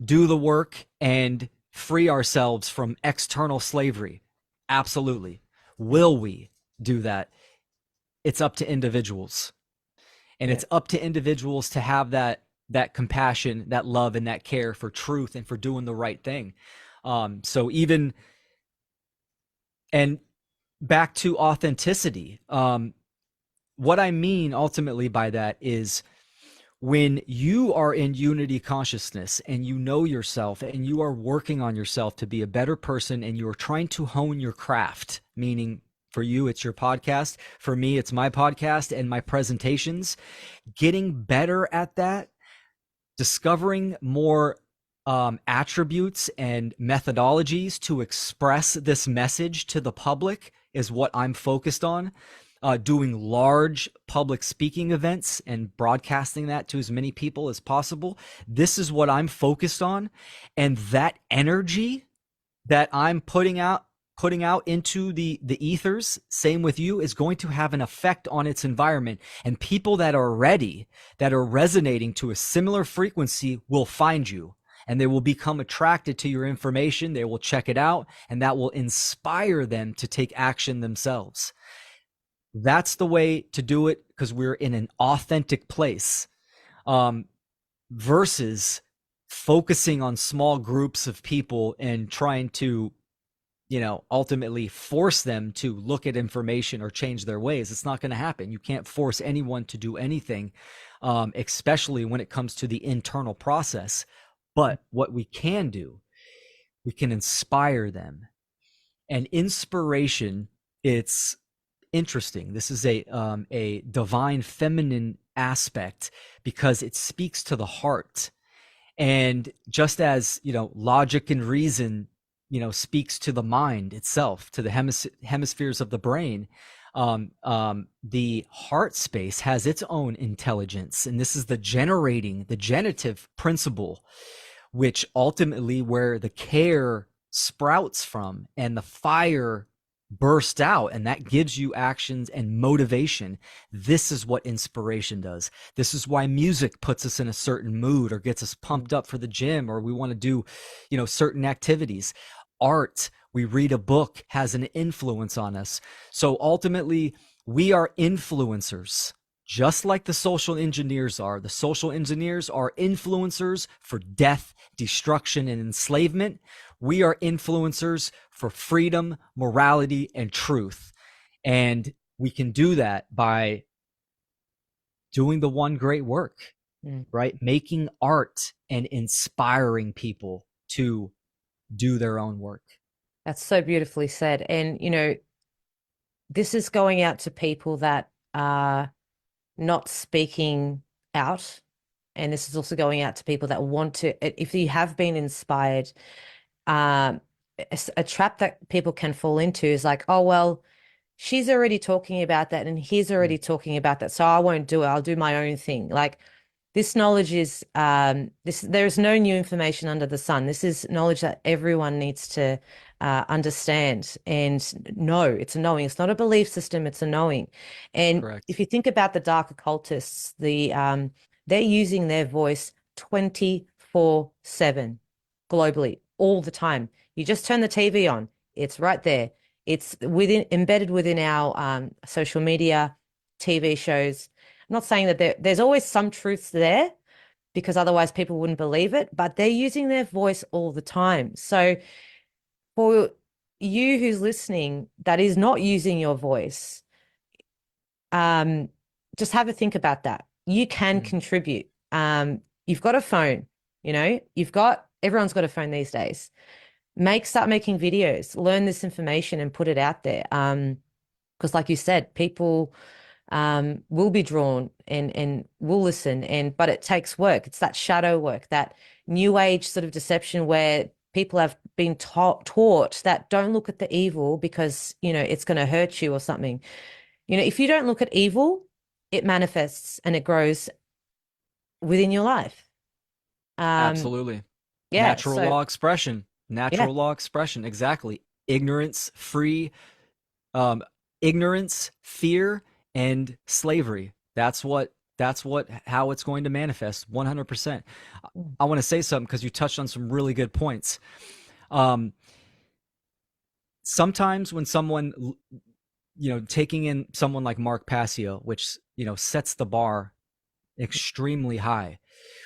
Speaker 2: do the work and free ourselves from external slavery? Absolutely. Will we do that? It's up to individuals. And
Speaker 1: Yeah.
Speaker 2: it's up to individuals to have that compassion, that love, and that care for truth and for doing the right thing. So even, and back to authenticity. What I mean ultimately by that is, when you are in unity consciousness and you know yourself and you are working on yourself to be a better person, and you are trying to hone your craft, meaning for you, it's your podcast. For me, it's my podcast and my presentations. Getting better at that, discovering more attributes and methodologies to express this message to the public is what I'm focused on. Doing large public speaking events and broadcasting that to as many people as possible. This is what I'm focused on. And that energy that I'm putting out into the ethers, same with you, is going to have an effect on its environment. And people that are ready, that are resonating to a similar frequency, will find you, and they will become attracted to your information. They will check it out, and that will inspire them to take action themselves. That's the way to do it, because we're in an authentic place, um, versus focusing on small groups of people and trying to, ultimately force them to look at information or change their ways. It's not going to happen. You can't force anyone to do anything, especially when it comes to the internal process. But what we can do, we can inspire them. And inspiration, it's interesting. This is a divine feminine aspect, because it speaks to the heart. And just as, logic and reason, speaks to the mind itself, to the hemispheres of the brain, the heart space has its own intelligence. And this is the generative principle, which ultimately where the care sprouts from and the fire burst out, and that gives you actions and motivation. This is what inspiration does. This is why music puts us in a certain mood or gets us pumped up for the gym, or we want to do, certain activities. Art, we read a book, has an influence on us. So ultimately, we are influencers, just like the social engineers are. The social engineers are influencers for death, destruction, and enslavement. We are influencers for freedom, morality, and truth. And we can do that by doing the one great work,
Speaker 1: Mm.
Speaker 2: right? Making art and inspiring people to do their own work.
Speaker 1: That's so beautifully said. And, this is going out to people that are not speaking out. And this is also going out to people that want to, if you have been inspired, um, a trap that people can fall into is like, oh, well, she's already talking about that and he's already talking about that. So I won't do it. I'll do my own thing. Like, this knowledge is there is no new information under the sun. This is knowledge that everyone needs to understand and know. It's a knowing. It's not a belief system, it's a knowing. And if
Speaker 2: Correct.
Speaker 1: you think about the dark occultists, they're using their voice 24/7 globally, all the time. You just turn the TV on, it's right there. It's within embedded within our social media, TV shows. I'm not saying that there's always some truths there because otherwise people wouldn't believe it, but they're using their voice all the time. So for you who's listening that is not using your voice, um, just have a think about that. You can
Speaker 2: Mm.
Speaker 1: contribute. You've got a phone, you've got everyone's got a phone these days. Start making videos, learn this information and put it out there. Because like you said, people will be drawn and will listen. But it takes work. It's that shadow work, that new age sort of deception where people have been taught that don't look at the evil because, it's going to hurt you or something. If you don't look at evil, it manifests and it grows within your life. Um,
Speaker 2: Absolutely.
Speaker 1: yeah.
Speaker 2: Natural
Speaker 1: So
Speaker 2: law expression.
Speaker 1: yeah.
Speaker 2: Natural law expression. Exactly. Ignorance, free, um, ignorance, fear, and slavery. How it's going to manifest 100%. I want to say something because you touched on some really good points. Um, Sometimes when someone, taking in someone like Mark Passio, which, sets the bar extremely high,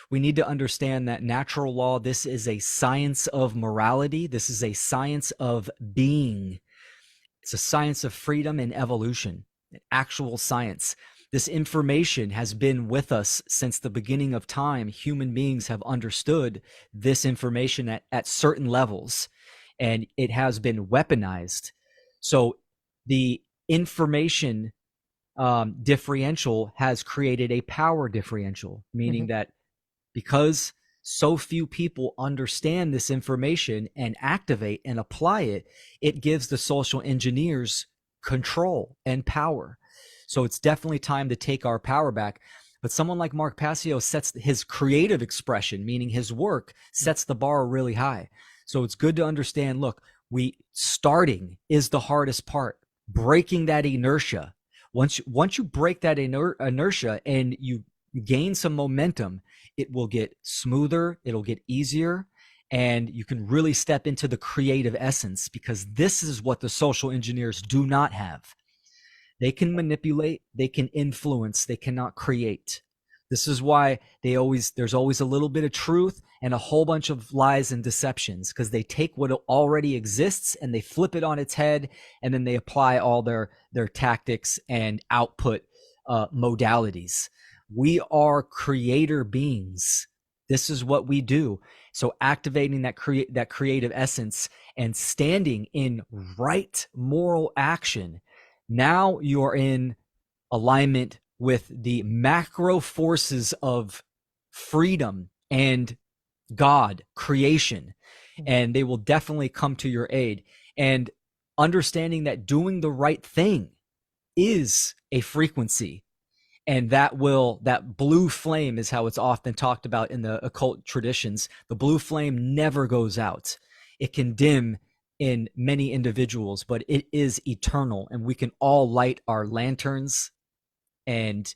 Speaker 2: we need to understand that natural law, this is a science of morality. This is a science of being. It's a science of freedom and evolution, actual science. This information has been with us since the beginning of time. Human beings have understood this information at certain levels, and it has been weaponized. So the information differential has created a power differential, meaning
Speaker 1: Mhm.
Speaker 2: that because so few people understand this information and activate and apply it, it gives the social engineers control and power. So it's definitely time to take our power back. But someone like Mark Passio sets his creative expression, meaning his work, sets the bar really high. So it's good to understand, look, we starting is the hardest part. Breaking that inertia. Once you break that inertia and you gain some momentum, it will get smoother, it'll get easier, and you can really step into the creative essence because this is what the social engineers do not have. They can manipulate, they can influence, they cannot create. This is why there's always a little bit of truth and a whole bunch of lies and deceptions because they take what already exists and they flip it on its head and then they apply all their tactics and output modalities. We are creator beings. This is what we do. So activating that creative essence and standing in right moral action, now you're in alignment with the macro forces of freedom and God, creation, and they will definitely come to your aid. And understanding that doing the right thing is a frequency, and that blue flame is how it's often talked about in the occult traditions. The blue flame never goes out. It can dim in many individuals, but it is eternal, and we can all light our lanterns and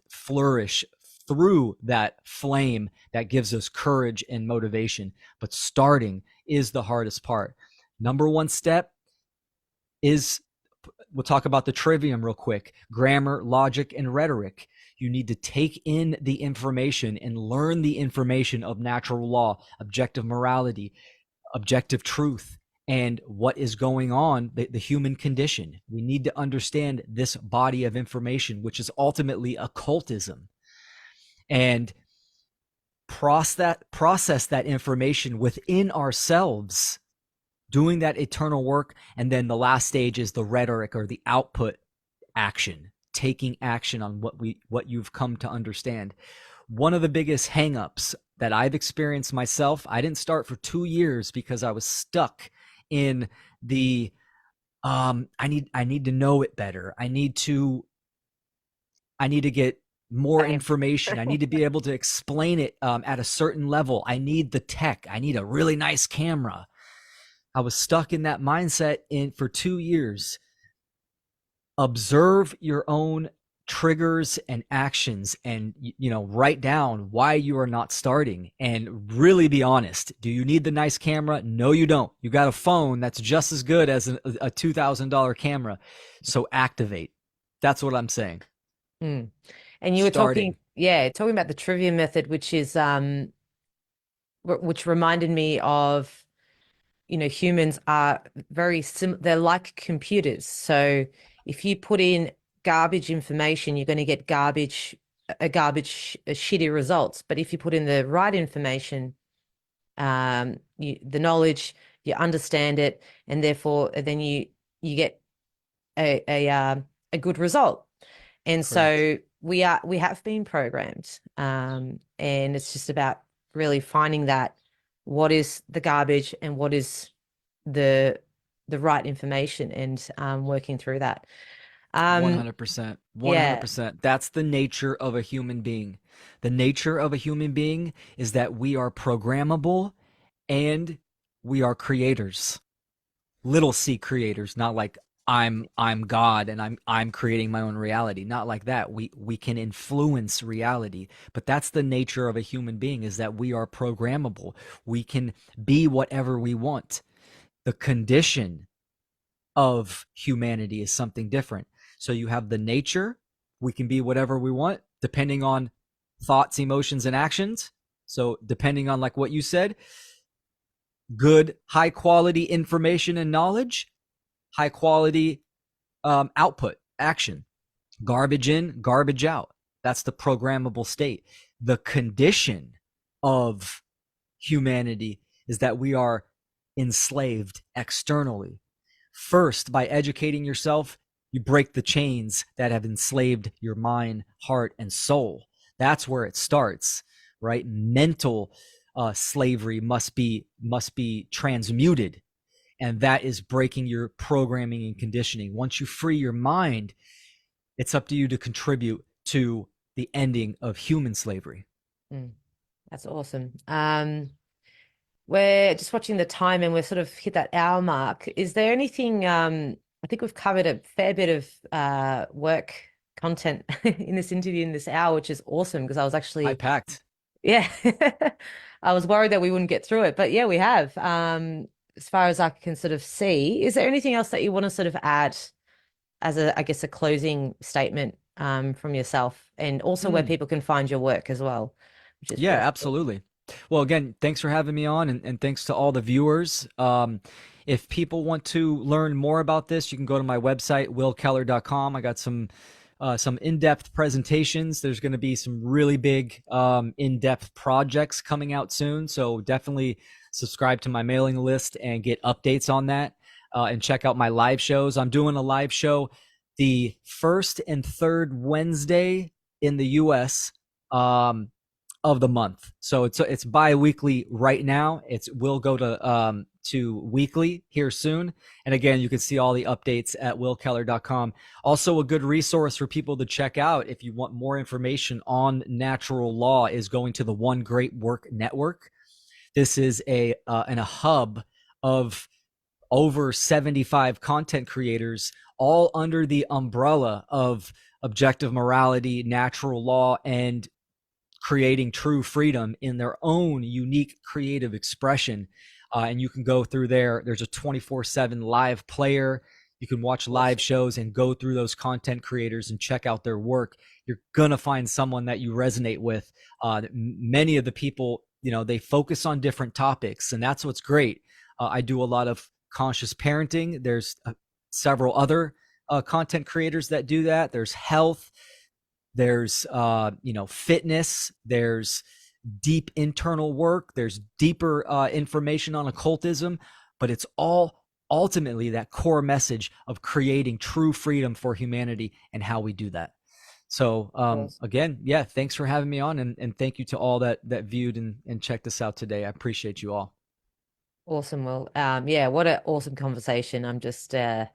Speaker 2: flourish through that flame that gives us courage and motivation. But starting is the hardest part. Number one step is, we'll talk about the trivium real quick: grammar, logic, and rhetoric. You need to take in the information and learn the information of natural law, objective morality, objective truth, and what is going on, the human condition. We need to understand this body of information, which is ultimately occultism, and process that information within ourselves, doing that eternal work. And then the last stage is the rhetoric or the output action, taking action on what you've come to understand. One of the biggest hangups that I've experienced myself, I didn't start for 2 years because I was stuck in the I need to know it better. I need to get more
Speaker 1: Same.
Speaker 2: information. I need to be able to explain it at a certain level. I need the tech. I need a really nice camera. I was stuck in that mindset in for 2 years. Observe your own triggers and actions, and write down why you are not starting, and really be honest. Do you need the nice camera? No, you don't. You got a phone that's just as good as a $2,000 camera. So activate. That's what I'm saying.
Speaker 1: Mm. And you were talking,
Speaker 2: Starting.
Speaker 1: yeah, talking about the trivia method, which is which reminded me of, humans are they're like computers. So if you put in garbage information, you're going to get shitty results. But if you put in the right information, the knowledge, you understand it, and therefore then you get a good result. And
Speaker 2: Correct.
Speaker 1: so we have been programmed, and it's just about really finding that what is the garbage and what is the the right information, and working through that. Um,
Speaker 2: 100%.
Speaker 1: yeah.
Speaker 2: 100%. That's the nature of a human being. The nature of a human being is that we are programmable and we are creators. Little c creators, not like I'm God and I'm creating my own reality. Not like that. We can influence reality, but that's the nature of a human being, is that we are programmable. We can be whatever we want. The condition of humanity is something different. So you have the nature, we can be whatever we want depending on thoughts, emotions, and actions. So depending on, like what you said, good, high quality information and knowledge, high quality output, action, garbage in, garbage out. That's the programmable state. The condition of humanity is that we are enslaved externally. First, by educating yourself, you break the chains that have enslaved your mind, heart, and soul. That's where it starts, right? Mental slavery must be transmuted, and that is breaking your programming and conditioning. Once you free your mind, it's up to you to contribute to the ending of human slavery.
Speaker 1: Mm, that's awesome. We're just watching the time and we're sort of hit that hour mark. Is there anything, I think we've covered a fair bit of work content in this interview in this hour, which is awesome because I was
Speaker 2: I
Speaker 1: actually,
Speaker 2: packed.
Speaker 1: yeah, I was worried that we wouldn't get through it, but yeah, we have. As far as I can sort of see, is there anything else that you want to sort of add as I guess, a closing statement from yourself, and also where
Speaker 2: Mm.
Speaker 1: people can find your work as well, which is
Speaker 2: Yeah,
Speaker 1: pretty cool.
Speaker 2: absolutely. Well, again, thanks for having me on, and thanks to all the viewers. If people want to learn more about this, you can go to my website, willkeller.com. I got some in-depth presentations. There's going to be some really big in-depth projects coming out soon, so definitely subscribe to my mailing list and get updates on that. And check out my live shows. I'm doing a live show the first and third Wednesday in the U.S. Um, of the month. So it's bi-weekly right now. It will go to weekly here soon. And again, you can see all the updates at willkeller.com. Also, a good resource for people to check out if you want more information on natural law is going to the One Great Work Network. This is a hub of over 75 content creators, all under the umbrella of objective morality, natural law, and creating true freedom in their own unique creative expression. And you can go through there. There's a 24/7 live player. You can watch live
Speaker 1: Awesome.
Speaker 2: shows and go through those content creators and check out their work. You're going to find someone that you resonate with. Many of the people, they focus on different topics, and that's what's great. I do a lot of conscious parenting. There's several other content creators that do that. There's health, there's fitness, there's deep internal work, there's deeper information on occultism, but it's all ultimately that core message of creating true freedom for humanity and how we do that. So
Speaker 1: Awesome.
Speaker 2: again, yeah, thanks for having me on, and thank you to all that viewed and checked us out today. I appreciate you all.
Speaker 1: Awesome. Well, yeah, what an awesome conversation. I'm just, yeah,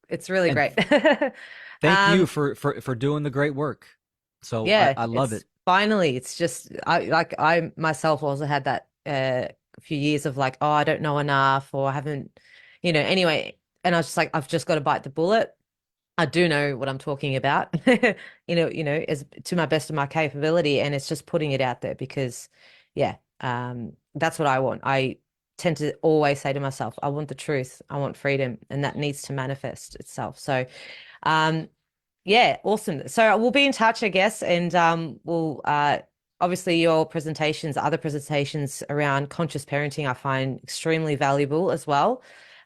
Speaker 1: it's really
Speaker 2: And
Speaker 1: great.
Speaker 2: thank you for doing the great work. So
Speaker 1: Yeah,
Speaker 2: I love
Speaker 1: it's
Speaker 2: it.
Speaker 1: finally, it's just I myself also had that few years of like, oh, I don't know enough or I haven't, anyway. And I was just like, I've just got to bite the bullet. I do know what I'm talking about, as to my best of my capability. And it's just putting it out there because, yeah, that's what I want. I tend to always say to myself, I want the truth, I want freedom, and that needs to manifest itself. So, um, yeah, awesome. So we'll be in touch, I guess, and we'll obviously your presentations, other presentations around conscious parenting, I find extremely valuable as well.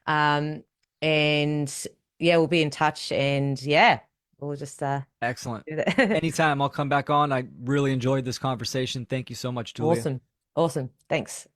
Speaker 1: Um, and yeah, we'll be in touch, and yeah, we'll just
Speaker 2: Excellent.
Speaker 1: do that.
Speaker 2: Anytime I'll come back on. I really enjoyed this conversation. Thank you so much, Julia.
Speaker 1: Awesome, awesome. Thanks.